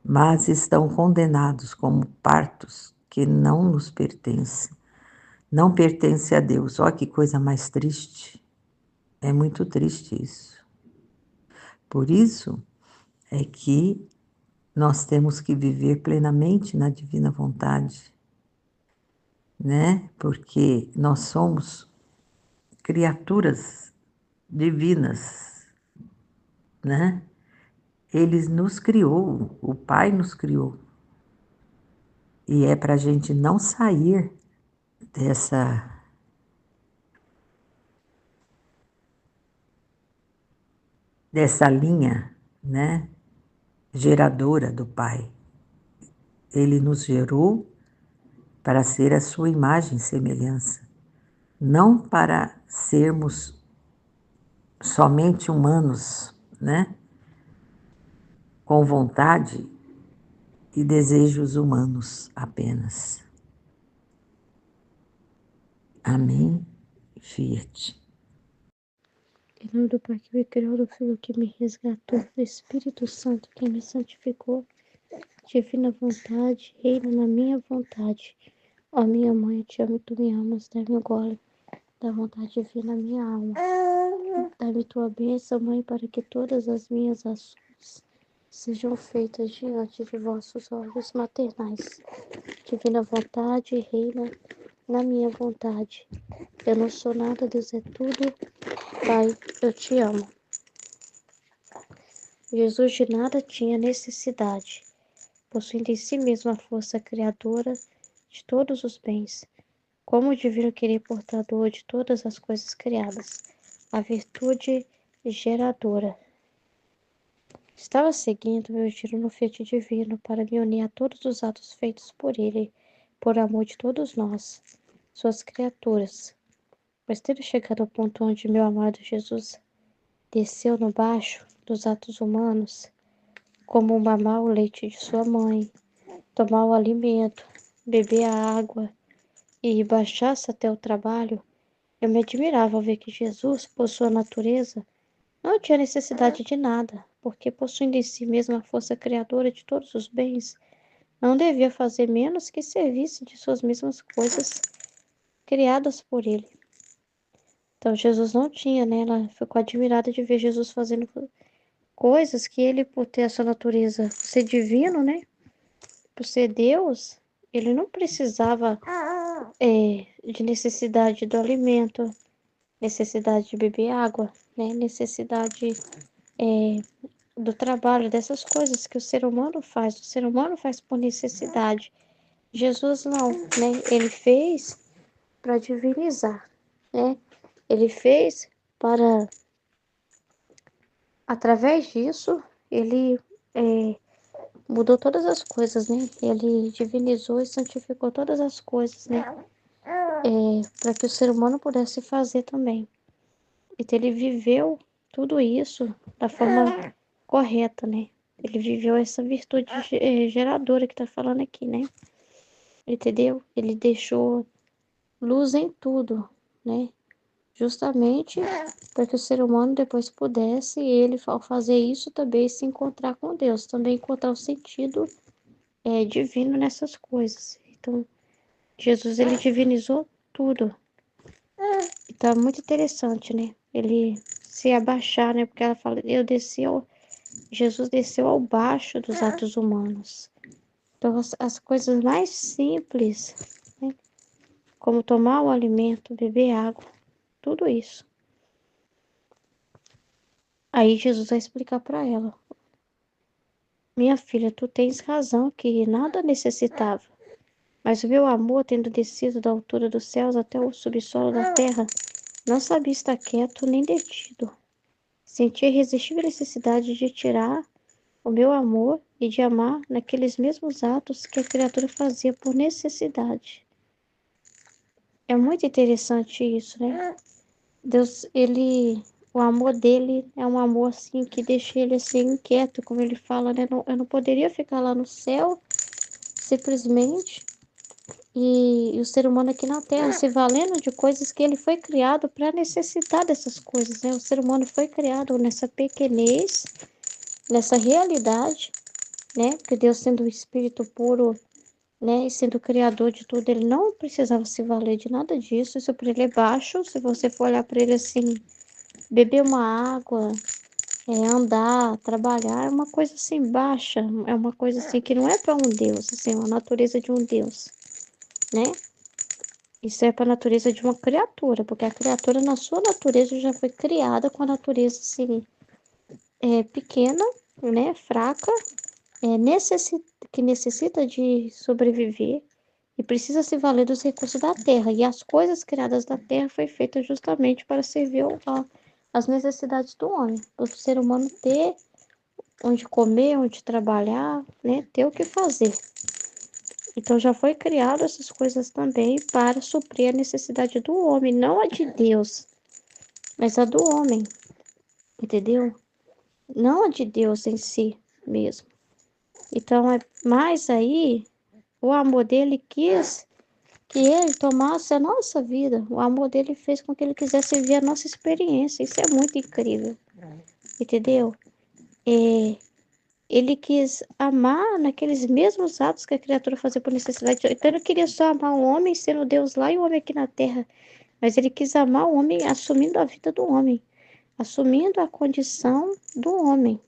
mas estão condenados como partos que não nos pertencem. Não pertence a Deus. Olha que coisa mais triste. É muito triste isso. Por isso é que nós temos que viver plenamente na divina vontade, né? Porque nós somos criaturas divinas, né? Ele nos criou, o Pai nos criou. E é para a gente não sair dessa linha, né? Geradora do Pai. Ele nos gerou para ser a sua imagem e semelhança, não para sermos somente humanos, né? Com vontade e desejos humanos apenas. Amém. Fiat. Em nome do Pai que me criou, do Filho que me resgatou, do Espírito Santo que me santificou, divina vontade, reina na minha vontade. Ó minha mãe, eu te amo e tu me amas, dá-me o gole da vontade divina na minha alma. Dá-me tua bênção, Mãe, para que todas as minhas ações sejam feitas diante de vossos olhos maternais. Divina vontade, reina na minha vontade. Eu não sou nada, Deus é tudo. Pai, eu te amo. Jesus de nada tinha necessidade, possuindo em si mesmo a força criadora de todos os bens, como o divino querer portador de todas as coisas criadas, a virtude geradora. Estava seguindo meu giro no fiat divino para me unir a todos os atos feitos por ele, por amor de todos nós, suas criaturas. Mas tendo chegado ao ponto onde meu amado Jesus desceu no baixo dos atos humanos, como mamar o leite de sua mãe, tomar o alimento, beber a água e baixar-se até o trabalho, eu me admirava ao ver que Jesus, por sua natureza, não tinha necessidade de nada, porque possuindo em si mesmo a força criadora de todos os bens, não devia fazer menos que servisse de suas mesmas coisas criadas por ele. Então Jesus não tinha, né? Ela ficou admirada de ver Jesus fazendo coisas que ele, por ter a sua natureza ser divino, né? Por ser Deus, ele não precisava de necessidade do alimento, necessidade de beber água, né? Necessidade do trabalho, dessas coisas que o ser humano faz. O ser humano faz por necessidade. Jesus não, né? Ele fez para divinizar, né? Ele fez para, através disso, ele mudou todas as coisas, né? Ele divinizou e santificou todas as coisas, né? Para que o ser humano pudesse fazer também. Então ele viveu tudo isso da forma correta, né? Ele viveu essa virtude geradora que tá falando aqui, né? Entendeu? Ele deixou luz em tudo, né? Justamente para que o ser humano depois pudesse, ele, ao fazer isso, também se encontrar com Deus, também encontrar o sentido divino nessas coisas. Então, Jesus, ele divinizou tudo. Então, é muito interessante, né? Ele se abaixar, né? Porque ela fala, Jesus desceu ao baixo dos atos humanos. Então, as coisas mais simples, né? Como tomar o alimento, beber água, tudo isso. Aí Jesus vai explicar para ela: minha filha, tu tens razão que nada necessitava, Mas o meu amor, tendo descido da altura dos céus até o subsolo da terra, não sabia estar quieto nem detido. Sentia irresistível necessidade de tirar o meu amor e de amar naqueles mesmos atos que a criatura fazia por necessidade. É muito interessante isso, né? Deus, o amor dele é um amor assim que deixa ele assim inquieto, como ele fala, né? Eu não poderia ficar lá no céu simplesmente e o ser humano aqui na Terra se valendo de coisas que ele foi criado para necessitar dessas coisas, né? O ser humano foi criado nessa pequenez, nessa realidade, né? Porque Deus sendo um espírito puro, né, e sendo o criador de tudo, ele não precisava se valer de nada disso. Isso para ele é baixo. Se você for olhar para ele assim, beber uma água, andar, trabalhar, é uma coisa assim baixa, é uma coisa assim que não é para um Deus, assim, uma natureza de um Deus, né? Isso é para a natureza de uma criatura, porque a criatura na sua natureza já foi criada com a natureza assim, pequena, né, fraca, que necessita de sobreviver e precisa se valer dos recursos da terra. E as coisas criadas da terra foi feita justamente para servir às necessidades do homem, para o ser humano ter onde comer, onde trabalhar, né, ter o que fazer. Então já foi criado essas coisas também para suprir a necessidade do homem, não a de Deus, mas a do homem, entendeu? Não a de Deus em si mesmo. Então é mais aí o amor dele quis que ele tomasse a nossa vida. O amor dele fez com que ele quisesse viver a nossa experiência. Isso é muito incrível, entendeu? É, ele quis amar naqueles mesmos atos que a criatura fazia por necessidade. Então ele queria só amar o homem sendo Deus lá e o homem aqui na terra. Mas ele quis amar o homem assumindo a vida do homem, assumindo a condição do homem,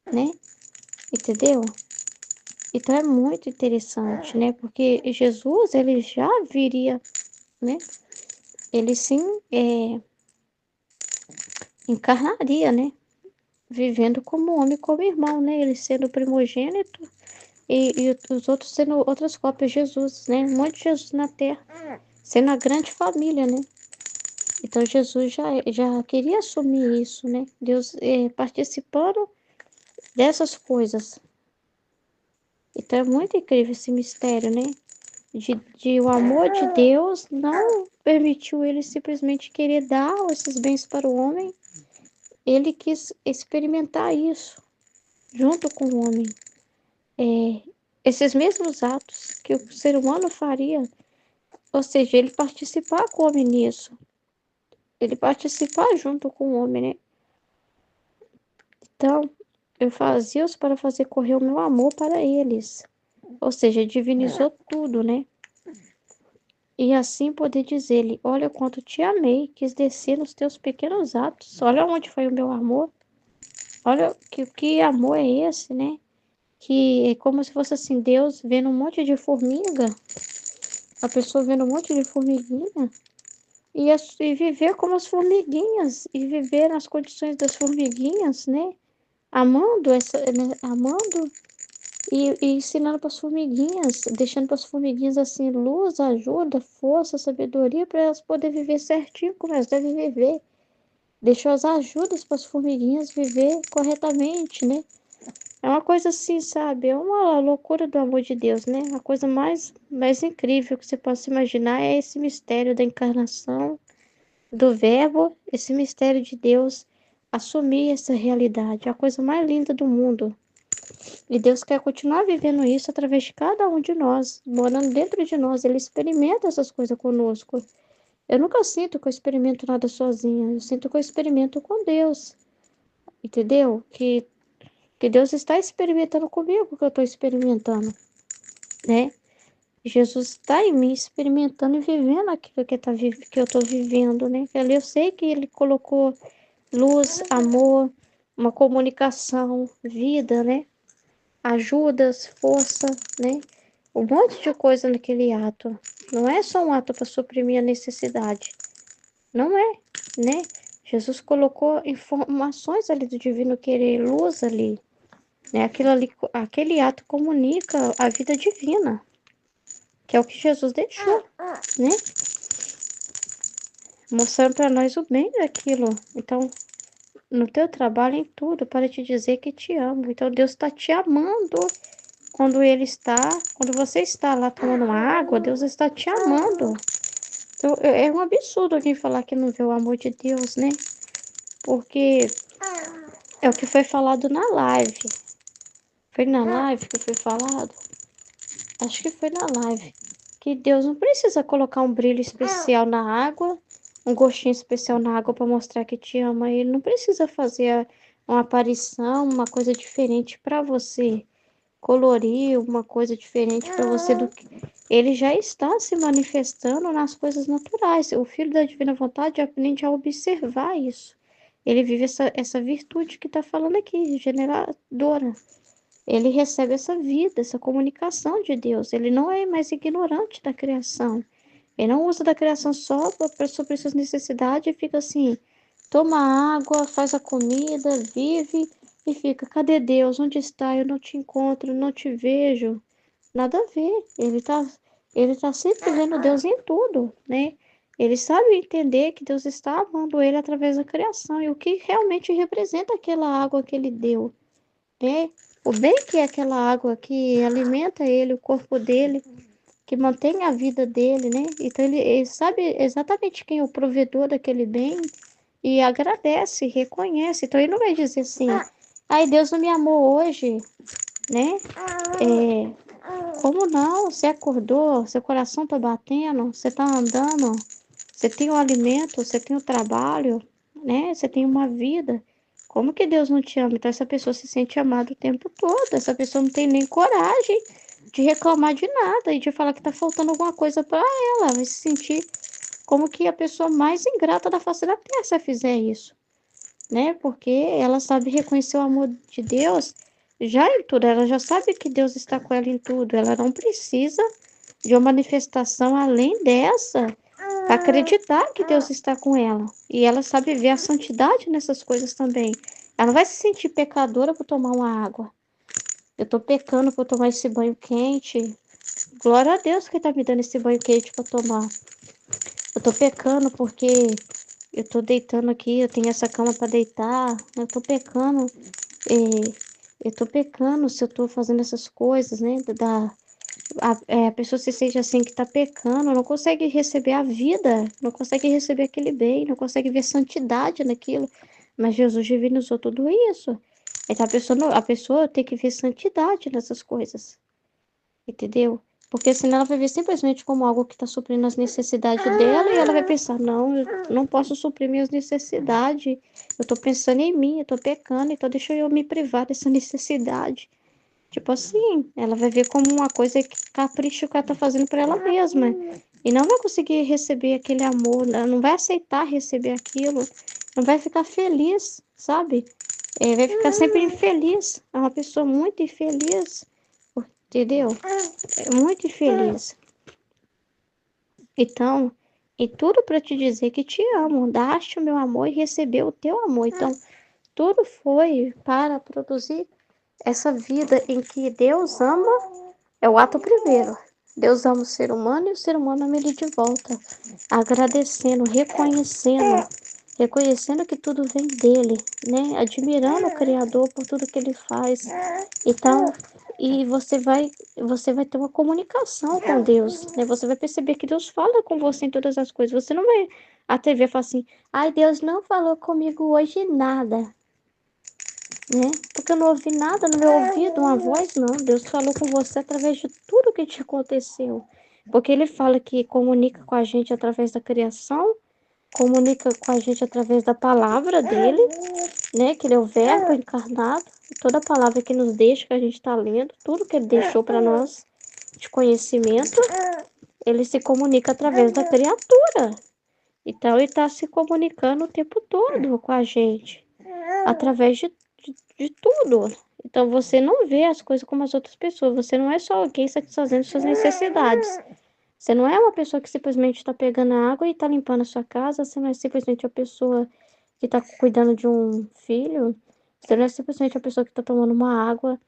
né? Entendeu? Então é muito interessante, né? Porque Jesus, ele já viria, né? Ele sim encarnaria, né? Vivendo como homem, como irmão, né? Ele sendo primogênito e os outros sendo outras cópias de Jesus, né? Um monte de Jesus na terra, sendo a grande família, né? Então Jesus já queria assumir isso, né? Deus participando dessas coisas. Então é muito incrível esse mistério, né? De o amor de Deus não permitiu ele simplesmente querer dar esses bens para o homem. Ele quis experimentar isso junto com o homem. Esses mesmos atos que o ser humano faria, ou seja, ele participar com o homem nisso, ele participar junto com o homem, né? Então, eu fazia-os para fazer correr o meu amor para eles. Ou seja, divinizou tudo, né? E assim poder dizer-lhe: olha quanto te amei, quis descer nos teus pequenos atos. Olha onde foi o meu amor. Olha que amor é esse, né? Que é como se fosse assim, Deus vendo um monte de formiga, a pessoa vendo um monte de formiguinha, e viver como as formiguinhas, e viver nas condições das formiguinhas, né? Amando amando e ensinando para as formiguinhas, deixando para as formiguinhas assim luz, ajuda, força, sabedoria para elas poderem viver certinho como elas devem viver. Deixou as ajudas para as formiguinhas viver corretamente, né? É uma coisa assim, sabe? É uma loucura do amor de Deus, né? A coisa mais incrível que você possa imaginar é esse mistério da encarnação, do Verbo, esse mistério de Deus assumir essa realidade. É a coisa mais linda do mundo. E Deus quer continuar vivendo isso através de cada um de nós, morando dentro de nós. Ele experimenta essas coisas conosco. Eu nunca sinto que eu experimento nada sozinha. Eu sinto que eu experimento com Deus. Entendeu? Que Deus está experimentando comigo o que eu estou experimentando, né? Jesus está em mim experimentando e vivendo aquilo que eu estou vivendo, né? Eu sei que Ele colocou luz, amor, uma comunicação, vida, né? Ajudas, força, né? Um monte de coisa naquele ato. Não é só um ato para suprimir a necessidade. Não é, né? Jesus colocou informações ali do divino querer, luz ali, né? Aquilo ali, aquele ato comunica a vida divina, que é o que Jesus deixou, né? Mostrando para nós o bem daquilo. Então, no teu trabalho, em tudo, para te dizer que te amo. Então, Deus está te amando quando você está lá tomando uma água, Deus está te amando. Então, é um absurdo alguém falar que não vê o amor de Deus, né? Porque é o que foi falado na live. Foi na live que foi falado? Acho que foi na live. Que Deus não precisa colocar um brilho especial na água, um gostinho especial na água para mostrar que te ama. Ele não precisa fazer uma aparição, uma coisa diferente para você, colorir uma coisa diferente para você do que ele já está se manifestando nas coisas naturais. O filho da divina vontade aprende a observar isso. Ele vive essa virtude que está falando aqui, generadora. Ele recebe essa vida, essa comunicação de Deus. Ele não é mais ignorante da criação. Ele não usa da criação só para suprir suas necessidades e fica assim, toma água, faz a comida, vive e fica, cadê Deus? Onde está? Eu não te encontro, não te vejo. Nada a ver. Ele tá sempre vendo Deus em tudo, né? Ele sabe entender que Deus está amando ele através da criação e o que realmente representa aquela água que ele deu, né? O bem que é aquela água que alimenta ele, o corpo dele, que mantém a vida dele, né? Então ele sabe exatamente quem é o provedor daquele bem e agradece, reconhece. Então ele não vai dizer assim, ai, Deus não me amou hoje, né? Como não? Você acordou, seu coração tá batendo, você tá andando, você tem o alimento, você tem o trabalho, né? Você tem uma vida. Como que Deus não te ama? Então essa pessoa se sente amada o tempo todo. Essa pessoa não tem nem coragem de reclamar de nada e de falar que tá faltando alguma coisa para ela. Vai se sentir como que a pessoa mais ingrata da face da terra se fizer isso, né? Porque ela sabe reconhecer o amor de Deus já em tudo. Ela já sabe que Deus está com ela em tudo. Ela não precisa de uma manifestação além dessa para acreditar que Deus está com ela. E ela sabe ver a santidade nessas coisas também. Ela não vai se sentir pecadora por tomar uma água. Eu tô pecando por tomar esse banho quente. Glória a Deus que tá me dando esse banho quente para tomar. Eu tô pecando porque eu tô deitando aqui, eu tenho essa cama para deitar. Eu tô pecando, eu tô pecando se eu tô fazendo essas coisas, né? A pessoa se sente assim que tá pecando, não consegue receber a vida, não consegue receber aquele bem, não consegue ver santidade naquilo. Mas Jesus divinizou tudo isso. Então a pessoa tem que ver santidade nessas coisas. Entendeu? Porque senão ela vai ver simplesmente como algo que está suprindo as necessidades dela e ela vai pensar, não, eu não posso suprir minhas necessidades. Eu tô pensando em mim, eu tô pecando, então deixa eu me privar dessa necessidade. Tipo assim, ela vai ver como uma coisa que capricho que ela tá fazendo para ela mesma. E não vai conseguir receber aquele amor, não vai aceitar receber aquilo, não vai ficar feliz, sabe? Vai ficar sempre infeliz. É uma pessoa muito infeliz, entendeu? É muito infeliz. Então, e tudo para te dizer que te amo, daste o meu amor e recebeu o teu amor. Então, tudo foi para produzir essa vida em que Deus ama, é o ato primeiro. Deus ama o ser humano e o ser humano ama ele de volta, agradecendo, reconhecendo que tudo vem dele, né? Admirando o Criador por tudo que ele faz. Então, e você vai ter uma comunicação com Deus, né? Você vai perceber que Deus fala com você em todas as coisas. Você não vai a TV falar assim, ai, Deus não falou comigo hoje nada, né? Porque eu não ouvi nada no meu ouvido, uma voz, não. Deus falou com você através de tudo que te aconteceu. Porque ele fala que comunica com a gente através da criação, comunica com a gente através da palavra dele, né? Que ele é o verbo encarnado. Toda palavra que nos deixa, que a gente está lendo, tudo que ele deixou para nós de conhecimento, ele se comunica através da criatura. Então, ele está se comunicando o tempo todo com a gente, através de tudo. Então, você não vê as coisas como as outras pessoas. Você não é só alguém satisfazendo suas necessidades. Você não é uma pessoa que simplesmente está pegando a água e está limpando a sua casa. Você não é simplesmente a pessoa que está cuidando de um filho. Você não é simplesmente a pessoa que está tomando uma água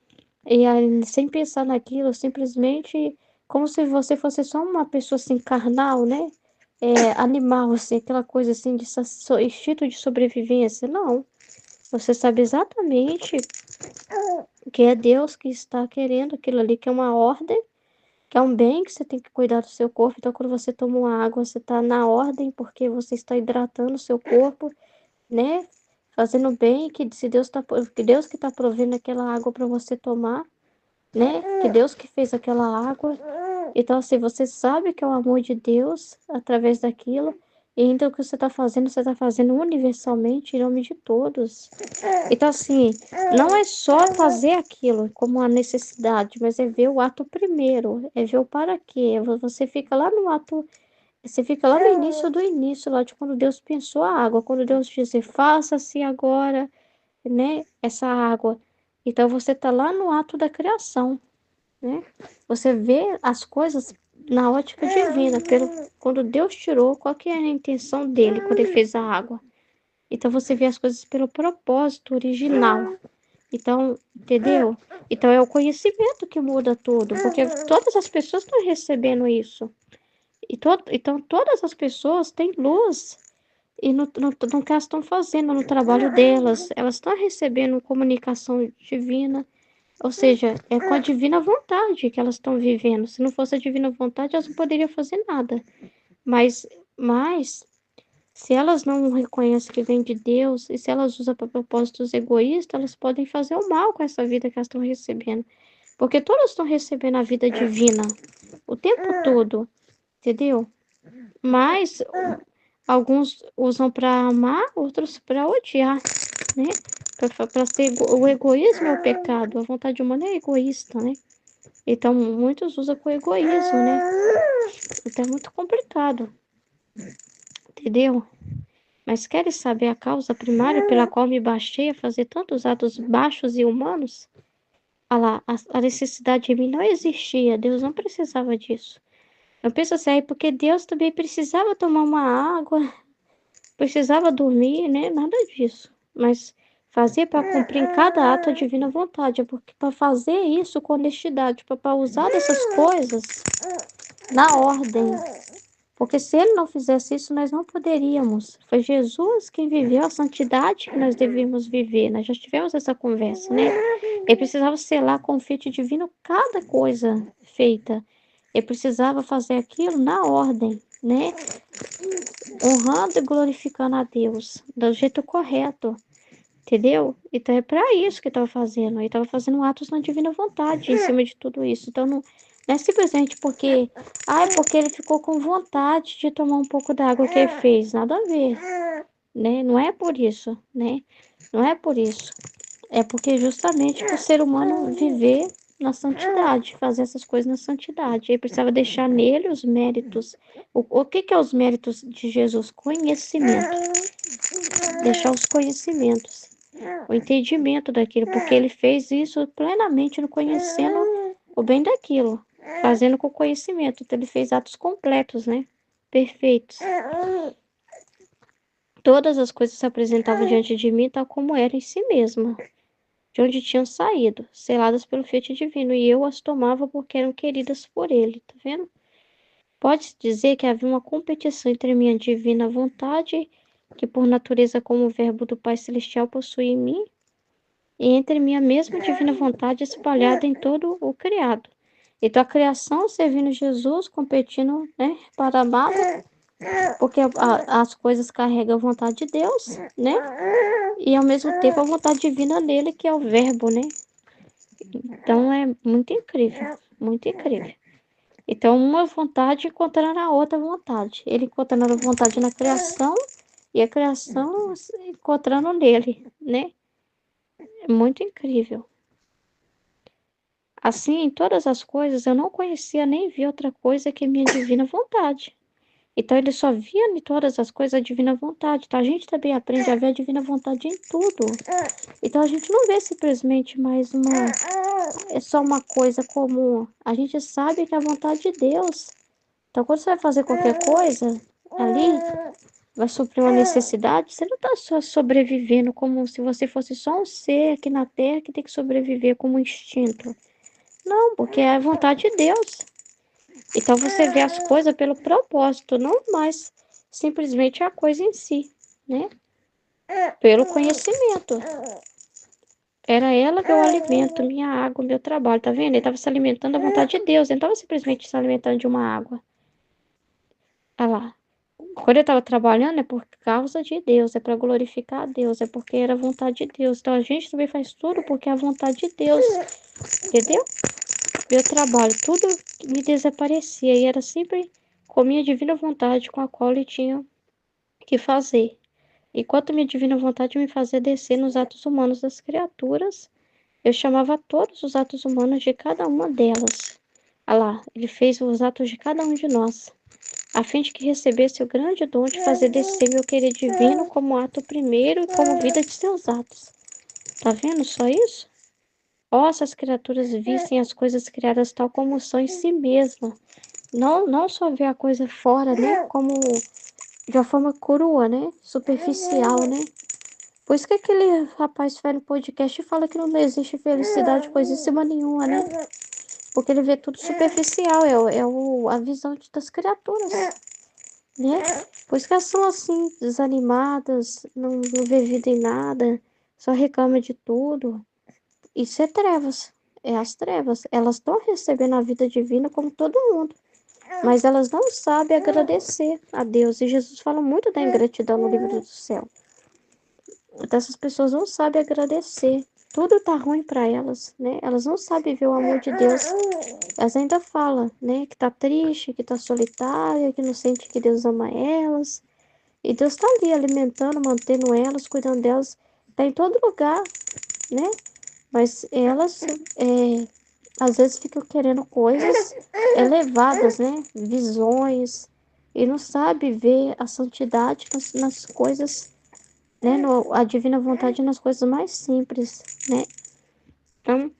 e aí, sem pensar naquilo, simplesmente como se você fosse só uma pessoa assim, carnal, né? Animal, assim, aquela coisa assim de instinto de sobrevivência. Não. Você sabe exatamente que é Deus que está querendo aquilo ali, que é uma ordem, que é um bem que você tem que cuidar do seu corpo. Então, quando você toma uma água, você está na ordem, porque você está hidratando o seu corpo, né? Fazendo bem, que se Deus tá, que Deus que está provendo aquela água para você tomar, né? Que Deus que fez aquela água. Então, assim, você sabe que é o amor de Deus através daquilo. E então, o que você está fazendo universalmente em nome de todos. Então, assim, não é só fazer aquilo como uma necessidade, mas é ver o ato primeiro, é ver o para quê. Você fica lá no ato, você fica lá no início do início, lá de quando Deus pensou a água, quando Deus disse, faça-se agora, né, essa água. Então, você está lá no ato da criação, né? Você vê as coisas na ótica divina, quando Deus tirou, qual que era a intenção dele quando ele fez a água. Então você vê as coisas pelo propósito original. Então, entendeu? Então é o conhecimento que muda tudo, porque todas as pessoas estão recebendo isso. Então todas as pessoas têm luz e no que elas estão fazendo, no trabalho delas, elas estão recebendo comunicação divina, ou seja, é com a divina vontade que elas estão vivendo. Se não fosse a divina vontade, elas não poderiam fazer nada. Mas se elas não reconhecem que vem de Deus e se elas usam para propósitos egoístas, elas podem fazer o mal com essa vida que elas estão recebendo. Porque todas estão recebendo a vida divina o tempo todo, entendeu? Mas alguns usam para amar, outros para odiar, né? Para ser o egoísmo é o pecado, a vontade humana é egoísta, né? Então muitos usam com egoísmo, né? Então é muito complicado, entendeu? Mas queres saber a causa primária pela qual me baixei a fazer tantos atos baixos e humanos? Ah lá, a necessidade em mim não existia, Deus não precisava disso. Eu penso assim, aí porque Deus também precisava tomar uma água, precisava dormir, né? Nada disso. Mas fazia para cumprir em cada ato a divina vontade, é porque para fazer isso com honestidade, para usar dessas coisas na ordem. Porque se ele não fizesse isso, nós não poderíamos. Foi Jesus quem viveu a santidade que nós devíamos viver. Nós já tivemos essa conversa, né? Ele precisava selar com o feito divino cada coisa feita. Ele precisava fazer aquilo na ordem, né? Honrando e glorificando a Deus, do jeito correto. Entendeu? Então é para isso que ele estava fazendo. Ele estava fazendo atos na divina vontade em cima de tudo isso. Então não é simplesmente porque, é porque ele ficou com vontade de tomar um pouco da água que ele fez. Nada a ver, né? Não é por isso, né? Não é por isso. É porque justamente para o ser humano viver na santidade, fazer essas coisas na santidade. Ele precisava deixar nele os méritos. O que é os méritos de Jesus? Conhecimento. Deixar os conhecimentos, o entendimento daquilo, porque ele fez isso plenamente no conhecendo o bem daquilo, fazendo com conhecimento. Então ele fez atos completos, né? Perfeitos. Todas as coisas se apresentavam diante de mim tal como eram em si mesma, de onde tinham saído, seladas pelo feito divino, e eu as tomava porque eram queridas por ele, tá vendo? Pode-se dizer que havia uma competição entre a minha divina vontade, que por natureza como o verbo do Pai Celestial possui em mim, e entre minha mesma divina vontade espalhada em todo o criado. Então a criação servindo Jesus, competindo, né, para amá-lo, porque as coisas carregam a vontade de Deus, né? E ao mesmo tempo a vontade divina nele, que é o verbo, né? Então é muito incrível, muito incrível. Então uma vontade encontrando a outra vontade. Ele encontrando a vontade na criação e a criação se encontrando nele, né? É muito incrível. Assim, em todas as coisas, eu não conhecia nem via outra coisa que minha divina vontade. Então, ele só via em todas as coisas a divina vontade. Então, a gente também aprende a ver a divina vontade em tudo. Então, a gente não vê simplesmente mais é só uma coisa comum. A gente sabe que é a vontade de Deus. Então, quando você vai fazer qualquer coisa ali, vai suprir uma necessidade, você não está só sobrevivendo como se você fosse só um ser aqui na Terra que tem que sobreviver como um instinto. Não, porque é a vontade de Deus. Então você vê as coisas pelo propósito, não mais simplesmente a coisa em si, né? Pelo conhecimento. Era ela meu alimento, minha água, meu trabalho, tá vendo? Ele estava se alimentando da vontade de Deus, ele não estava simplesmente se alimentando de uma água. Olha lá. Quando ele estava trabalhando é por causa de Deus, é para glorificar a Deus, é porque era a vontade de Deus. Então a gente também faz tudo porque é a vontade de Deus, entendeu? Meu trabalho, tudo me desaparecia e era sempre com minha divina vontade com a qual ele tinha que fazer. Enquanto minha divina vontade me fazia descer nos atos humanos das criaturas, eu chamava todos os atos humanos de cada uma delas. Olha lá, ele fez os atos de cada um de nós, a fim de que recebesse o grande dom de fazer descer meu querer divino como ato primeiro e como vida de seus atos. Tá vendo só isso? Ó, se as criaturas vissem as coisas criadas tal como são em si mesmas. Não só ver a coisa fora, né? Como de uma forma crua, né? Superficial, né? Por isso que aquele rapaz faz no podcast e fala que não existe felicidade coisíssima nenhuma, né? Porque ele vê tudo superficial, a visão das criaturas, né? Por isso que elas são assim, desanimadas, não vê vida em nada, só reclama de tudo. Isso é trevas, é as trevas. Elas estão recebendo a vida divina como todo mundo, mas elas não sabem agradecer a Deus. E Jesus fala muito da ingratidão no livro do céu. Então, essas pessoas não sabem agradecer. Tudo tá ruim para elas, né? Elas não sabem ver o amor de Deus. Elas ainda falam, né? Que tá triste, que tá solitária, que não sente que Deus ama elas. E Deus tá ali alimentando, mantendo elas, cuidando delas. Tá em todo lugar, né? Mas elas, às vezes, ficam querendo coisas elevadas, né? Visões. E não sabe ver a santidade nas coisas, né? A divina vontade nas coisas mais simples, né? Então,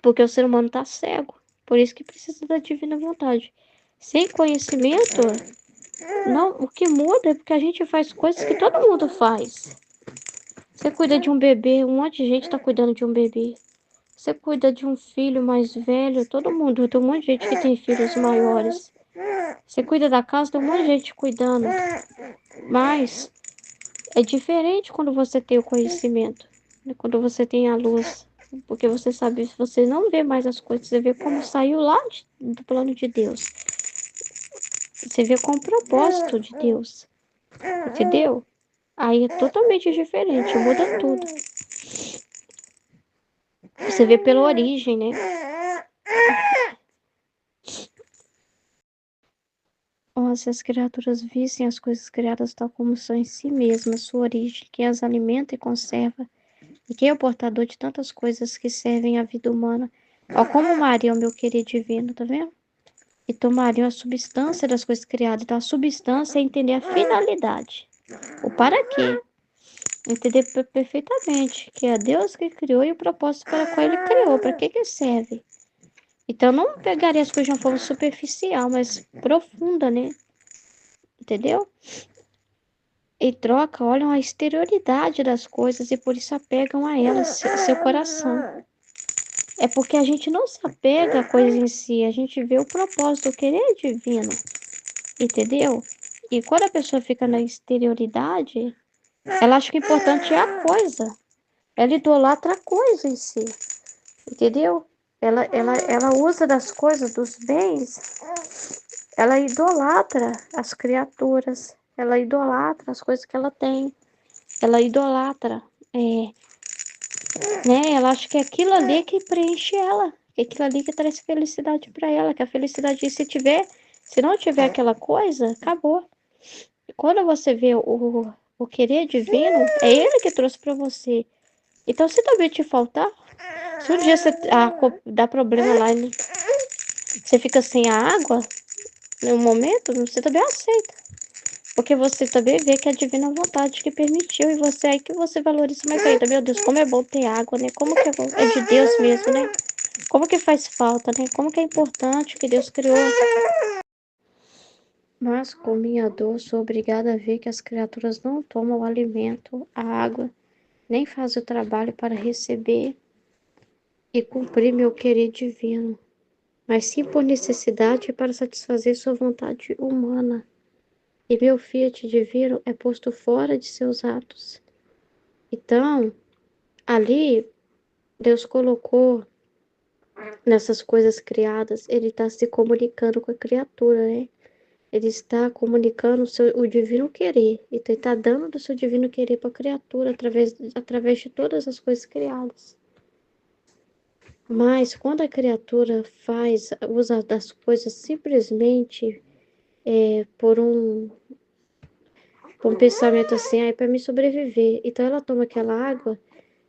porque o ser humano está cego. Por isso que precisa da divina vontade. Sem conhecimento, não, o que muda é porque a gente faz coisas que todo mundo faz. Você cuida de um bebê, um monte de gente está cuidando de um bebê. Você cuida de um filho mais velho, todo mundo, tem um monte de gente que tem filhos maiores. Você cuida da casa, tem um monte de gente cuidando. Mas é diferente quando você tem o conhecimento, né? Quando você tem a luz. Porque você sabe, você não vê mais as coisas, você vê como saiu lá do plano de Deus. Você vê com o propósito de Deus. Entendeu? Aí é totalmente diferente, muda tudo. Você vê pela origem, né? Ó, se as criaturas vissem as coisas criadas tal como são em si mesmas, sua origem, que as alimenta e conserva, e que é o portador de tantas coisas que servem à vida humana. Ó, como Maria é o meu querido divino, tá vendo? E tomariam a substância das coisas criadas. Então, a substância é entender a finalidade. O para quê. Entender perfeitamente que é Deus que criou e o propósito para qual ele criou. Para que serve? Então, não pegaria as coisas de uma forma superficial, mas profunda, né? Entendeu? Em troca, olham a exterioridade das coisas e por isso apegam a elas seu coração. É porque a gente não se apega à coisa em si, a gente vê o propósito, o querer divino. Entendeu? E quando a pessoa fica na exterioridade, ela acha que o importante é a coisa. Ela idolatra a coisa em si. Entendeu? Ela usa das coisas, dos bens, ela idolatra as criaturas, ela idolatra as coisas que ela tem, ela idolatra, né? Ela acha que é aquilo ali que preenche ela, que é aquilo ali que traz felicidade para ela, que a felicidade, se não tiver aquela coisa, acabou. Quando você vê o querer divino, é ele que trouxe para você. Então, se também te faltar, se um dia você dá problema lá e você fica sem a água, no momento, você também aceita. Porque você também vê que é a divina vontade que permitiu, e você aí que você valoriza mais ainda. Meu Deus, como é bom ter água, né? Como que é de Deus mesmo, né? Como que faz falta, né? Como que é importante que Deus criou. Mas com minha dor, sou obrigada a ver que as criaturas não tomam o alimento, a água, nem fazem o trabalho para receber e cumprir meu querer divino. mas sim por necessidade para satisfazer sua vontade humana. E meu fiat divino é posto fora de seus atos. Então, ali, Deus colocou nessas coisas criadas, ele está se comunicando com a criatura, né? Ele está comunicando o divino querer. Então, ele está dando do seu divino querer para a criatura através de todas as coisas criadas. Mas quando a criatura usa das coisas simplesmente por um pensamento assim, para me sobreviver. Então ela toma aquela água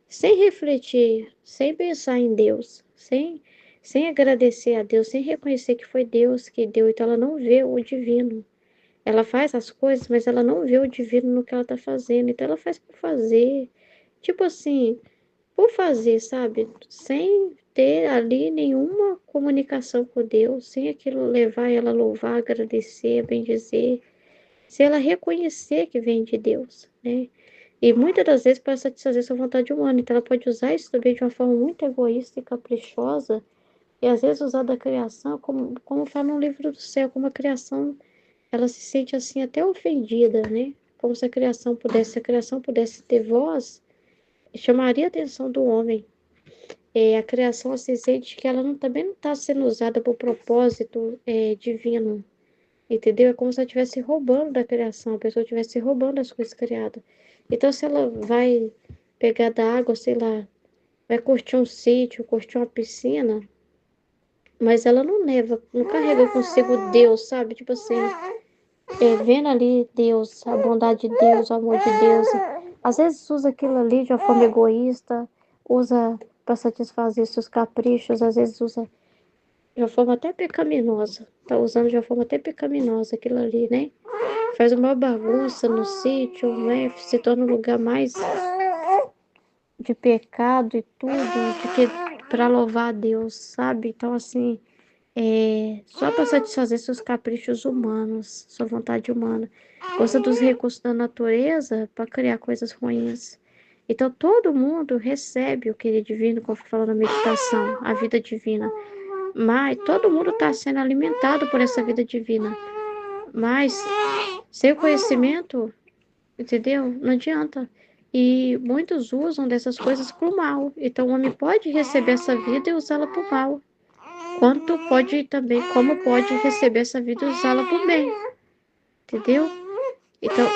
sem refletir, sem pensar em Deus, sem agradecer a Deus, sem reconhecer que foi Deus que deu. Então ela não vê o divino. Ela faz as coisas, mas ela não vê o divino no que ela está fazendo. Então ela faz por fazer. Tipo assim, por fazer, sabe? Sem ter ali nenhuma comunicação com Deus, sem aquilo levar ela a louvar, agradecer, bendizer, se ela reconhecer que vem de Deus, né? E muitas das vezes para satisfazer sua vontade humana. Então ela pode usar isso também de uma forma muito egoísta e caprichosa, e às vezes usar da criação, como fala no livro do céu, como a criação, ela se sente assim até ofendida, né? Como se a criação pudesse ter voz, chamaria a atenção do homem. A criação se sente que ela também não está sendo usada por propósito divino, entendeu? É como se ela estivesse roubando da criação, a pessoa estivesse roubando as coisas criadas. Então, se ela vai pegar da água, sei lá, vai curtir um sítio, curtir uma piscina, mas ela não carrega consigo Deus, sabe? Tipo assim, vendo ali Deus, a bondade de Deus, o amor de Deus. Às vezes usa aquilo ali de uma forma egoísta, usa para satisfazer seus caprichos, às vezes usa de uma forma até pecaminosa. Tá usando de uma forma até pecaminosa aquilo ali, né? Faz uma bagunça no sítio, né? Se torna um lugar mais de pecado e tudo, de que para louvar a Deus, sabe? Então, assim, só para satisfazer seus caprichos humanos, sua vontade humana. Usa dos recursos da natureza para criar coisas ruins. Então, todo mundo recebe o querer divino, como eu falo na meditação, a vida divina. Mas todo mundo está sendo alimentado por essa vida divina. Mas, sem o conhecimento, entendeu? Não adianta. E muitos usam dessas coisas para o mal. Então, o homem pode receber essa vida e usá-la para o mal. Quanto pode também, como pode receber essa vida e usá-la para o bem. Entendeu? Então,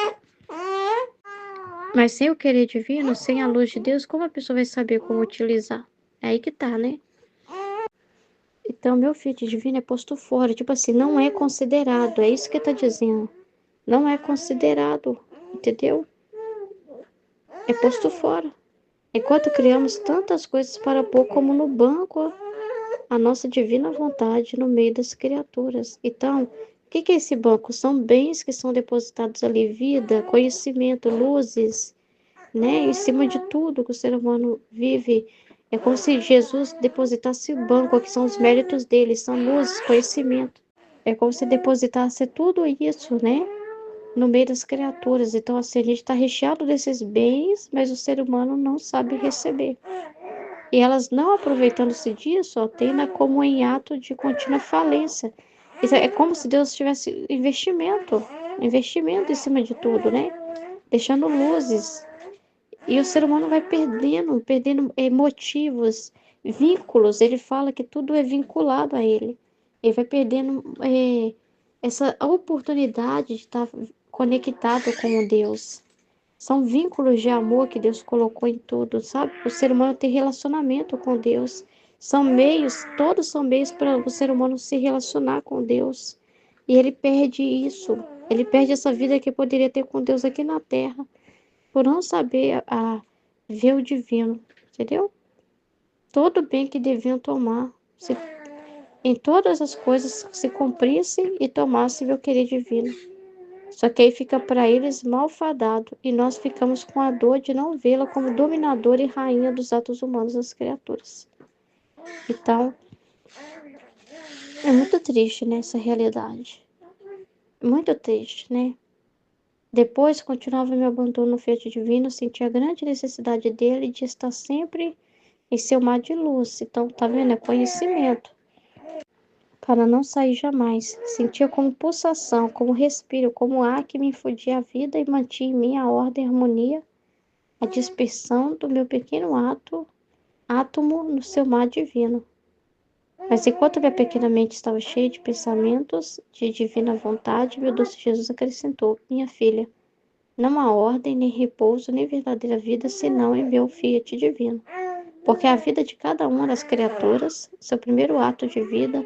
mas sem o querer divino, sem a luz de Deus, como a pessoa vai saber como utilizar? É aí que tá, né? Então, meu filho divino é posto fora. Tipo assim, não é considerado. É isso que tá dizendo. Não é considerado. Entendeu? É posto fora. Enquanto criamos tantas coisas para pôr como no banco a nossa divina vontade no meio das criaturas. Então, o que é esse banco? São bens que são depositados ali, vida, conhecimento, luzes, né? Em cima de tudo que o ser humano vive. É como se Jesus depositasse o banco, que são os méritos dele, são luzes, conhecimento. É como se depositasse tudo isso, né? No meio das criaturas. Então, assim, a gente está recheado desses bens, mas o ser humano não sabe receber. E elas não aproveitando-se disso, ó, tendo como em ato de contínua falência. Isso é como se Deus tivesse investimento em cima de tudo, né? Deixando luzes. E o ser humano vai perdendo motivos, vínculos. Ele fala que tudo é vinculado a ele. Ele vai perdendo essa oportunidade de estar conectado com Deus. São vínculos de amor que Deus colocou em tudo, sabe? O ser humano tem relacionamento com Deus. São meios, todos são meios para o ser humano se relacionar com Deus. E ele perde isso. Ele perde essa vida que poderia ter com Deus aqui na terra, por não saber ver o divino, entendeu? Todo bem que deviam tomar, se em todas as coisas se cumprissem e tomassem o querer divino. Só que aí fica para eles malfadado e nós ficamos com a dor de não vê-la como dominadora e rainha dos atos humanos das criaturas. Então, é muito triste, né, essa realidade. Muito triste, né? Depois, continuava meu abandono no fiat divino, sentia a grande necessidade dele de estar sempre em seu mar de luz. Então, tá vendo? É conhecimento. para não sair jamais. Sentia como pulsação, como respiro, como ar que me infundia a vida e mantinha em mim a ordem e a harmonia, a dispersão do meu pequeno átomo no seu mar divino. Mas enquanto minha pequena mente estava cheia de pensamentos de divina vontade, meu doce Jesus acrescentou: minha filha, não há ordem, nem repouso, nem verdadeira vida, senão em meu fiat divino. Porque a vida de cada uma das criaturas, seu primeiro ato de vida,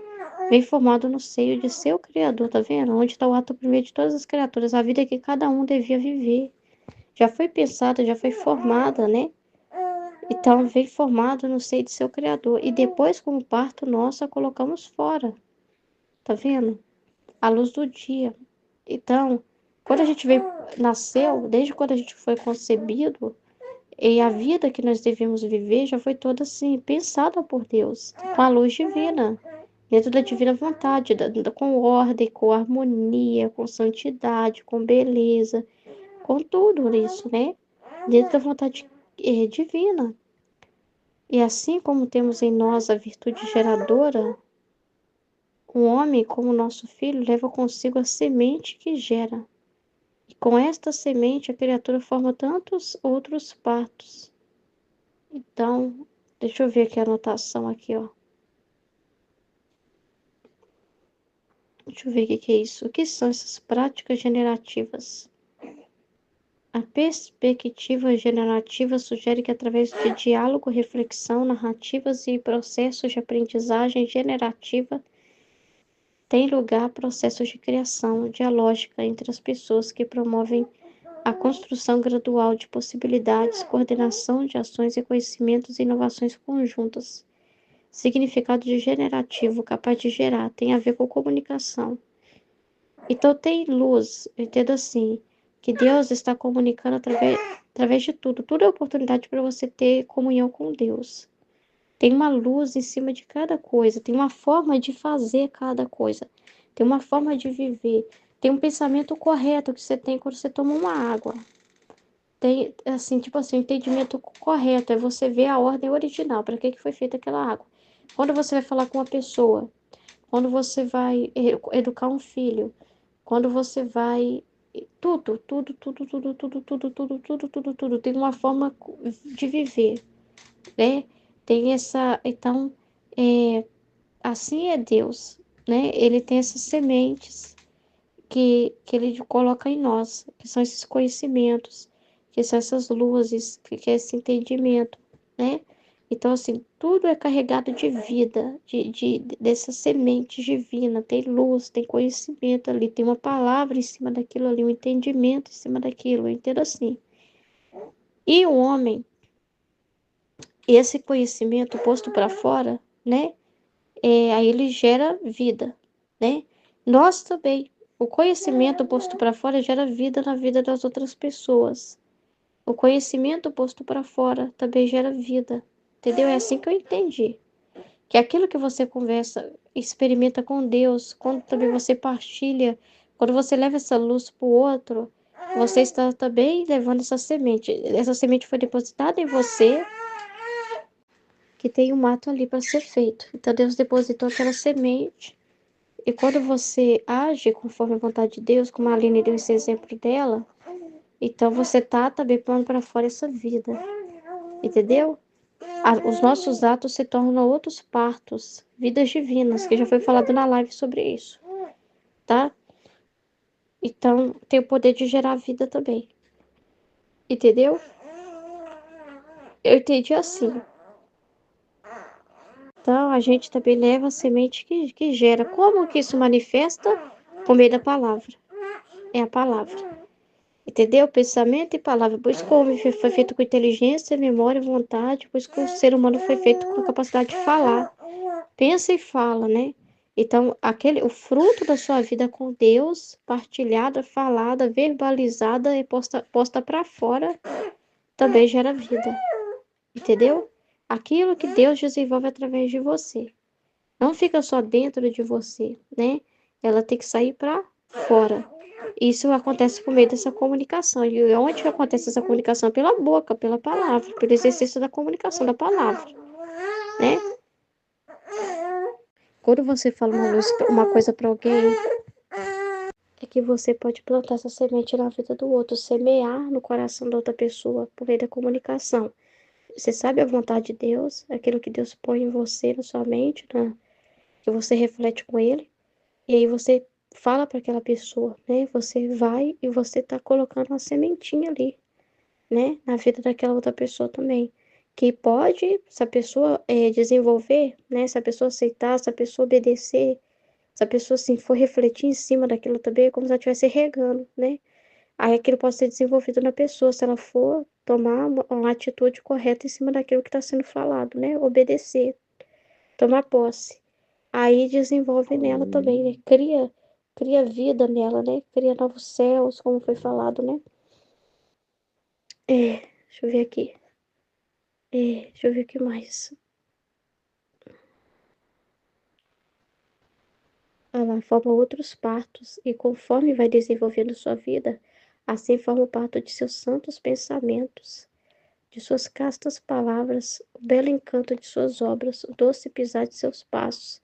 vem formado no seio de seu Criador, tá vendo? Onde está o ato primeiro de todas as criaturas, a vida que cada um devia viver. Já foi pensada, já foi formada, né? Então, vem formado no seio de seu Criador. E depois, como parto nosso, a colocamos fora. Tá vendo? À luz do dia. Então, quando a gente nasceu, desde quando a gente foi concebido, e a vida que nós devemos viver já foi toda assim, pensada por Deus, com a luz divina, dentro da divina vontade, com ordem, com harmonia, com santidade, com beleza, com tudo isso, né? Dentro da vontade divina. E assim como temos em nós a virtude geradora, o homem, como nosso filho, leva consigo a semente que gera. E com esta semente a criatura forma tantos outros partos. Então, deixa eu ver aqui a anotação aqui, ó. Deixa eu ver o que é isso. O que são essas práticas generativas? A perspectiva generativa sugere que através de diálogo, reflexão, narrativas e processos de aprendizagem generativa tem lugar processos de criação dialógica entre as pessoas que promovem a construção gradual de possibilidades, coordenação de ações e conhecimentos e inovações conjuntas. Significado de generativo, capaz de gerar, tem a ver com comunicação. Então tem luz, eu entendo assim, que Deus está comunicando através de tudo. Tudo é oportunidade para você ter comunhão com Deus. Tem uma luz em cima de cada coisa, tem uma forma de fazer cada coisa, tem uma forma de viver, tem um pensamento correto que você tem quando você toma uma água. Tem, assim, tipo assim, o entendimento correto é você ver a ordem original, para que foi feita aquela água. Quando você vai falar com uma pessoa, quando você vai educar um filho, quando você vai tudo, tem uma forma de viver, né? Tem essa, então, assim é Deus, né? Ele tem essas sementes que ele coloca em nós, que são esses conhecimentos, que são essas luzes, que é esse entendimento, né? Então, assim, tudo é carregado de vida, dessa semente divina. Tem luz, tem conhecimento ali, tem uma palavra em cima daquilo ali, um entendimento em cima daquilo, eu entendo assim. E o homem, esse conhecimento posto para fora, né? Aí ele gera vida, né? Nós também. O conhecimento posto para fora gera vida na vida das outras pessoas. O conhecimento posto para fora também gera vida. Entendeu? É assim que eu entendi. Que aquilo que você conversa, experimenta com Deus, quando também você partilha, quando você leva essa luz para o outro, você está também levando essa semente. Essa semente foi depositada em você, que tem um ato ali para ser feito. Então Deus depositou aquela semente. E quando você age conforme a vontade de Deus, como a Aline deu esse exemplo dela, então você tá também pondo para fora essa vida. Entendeu? Os nossos atos se tornam outros partos, vidas divinas, que já foi falado na live sobre isso. Tá? Então, tem o poder de gerar vida também. Entendeu? Eu entendi assim. Então, a gente também leva a semente que gera. Como que isso manifesta? Por meio da palavra. É a palavra. Entendeu? Pensamento e palavra. Pois que o homem foi feito com inteligência, memória e vontade, pois que o ser humano foi feito com a capacidade de falar. Pensa e fala, né? Então, o fruto da sua vida com Deus, partilhada, falada, verbalizada e posta para fora, também gera vida. Entendeu? Aquilo que Deus desenvolve através de você. Não fica só dentro de você, né? Ela tem que sair para fora. Isso acontece por meio dessa comunicação. E onde acontece essa comunicação? Pela boca, pela palavra, pelo exercício da comunicação da palavra, né? Quando você fala uma coisa para alguém, é que você pode plantar essa semente na vida do outro, semear no coração da outra pessoa por meio da comunicação. Você sabe a vontade de Deus, aquilo que Deus põe em você, na sua mente, que você reflete com Ele, e aí você fala para aquela pessoa, né? Você vai e você tá colocando uma sementinha ali, né? Na vida daquela outra pessoa também. Que pode, se a pessoa desenvolver, né? Se a pessoa aceitar, se a pessoa obedecer, se a pessoa, assim, for refletir em cima daquilo também, é como se ela estivesse regando, né? Aí aquilo pode ser desenvolvido na pessoa, se ela for tomar uma atitude correta em cima daquilo que está sendo falado, né? Obedecer, tomar posse. Aí desenvolve nela também, né? Cria vida nela, né? Cria novos céus, como foi falado, né? Deixa eu ver aqui. Deixa eu ver o que mais. Ela forma outros partos, e conforme vai desenvolvendo sua vida, assim forma o parto de seus santos pensamentos, de suas castas palavras, o belo encanto de suas obras, o doce pisar de seus passos,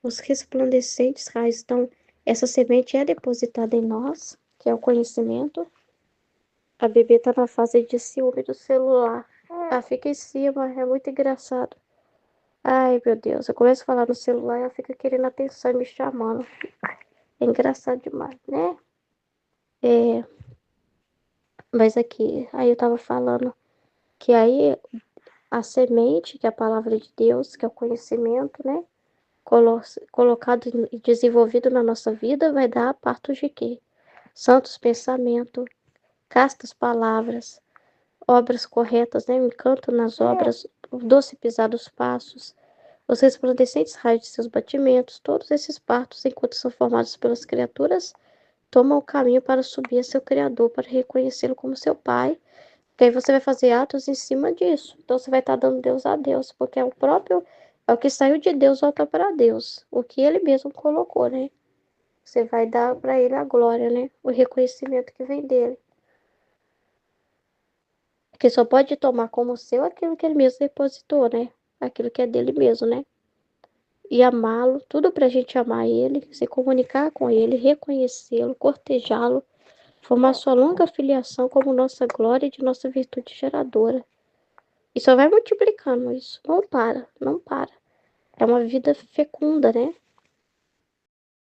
os resplandecentes raios. Então, essa semente é depositada em nós, que é o conhecimento. A bebê tá na fase de ciúme do celular. Ela fica em cima, é muito engraçado. Ai, meu Deus, eu começo a falar no celular e ela fica querendo atenção e me chamando. É engraçado demais, né? É, mas aqui, aí eu tava falando que aí a semente, que é a palavra de Deus, que é o conhecimento, né? Colocado e desenvolvido na nossa vida, vai dar partos de quê? Santos pensamentos, castas palavras, obras corretas, né? O encanto nas obras, o doce pisar dos passos, os resplandecentes raios de seus batimentos, todos esses partos, enquanto são formados pelas criaturas, tomam o caminho para subir a seu Criador, para reconhecê-lo como seu Pai. Porque aí você vai fazer atos em cima disso. Então você vai estar dando Deus a Deus, porque é o que saiu de Deus, volta para Deus. O que Ele mesmo colocou, né? Você vai dar para Ele a glória, né? O reconhecimento que vem dele. Porque só pode tomar como seu aquilo que Ele mesmo depositou, né? Aquilo que é dele mesmo, né? E amá-lo, tudo pra gente amar Ele, se comunicar com Ele, reconhecê-lo, cortejá-lo, formar sua longa filiação como nossa glória e de nossa virtude geradora. E só vai multiplicando isso. Não para, não para. É uma vida fecunda, né?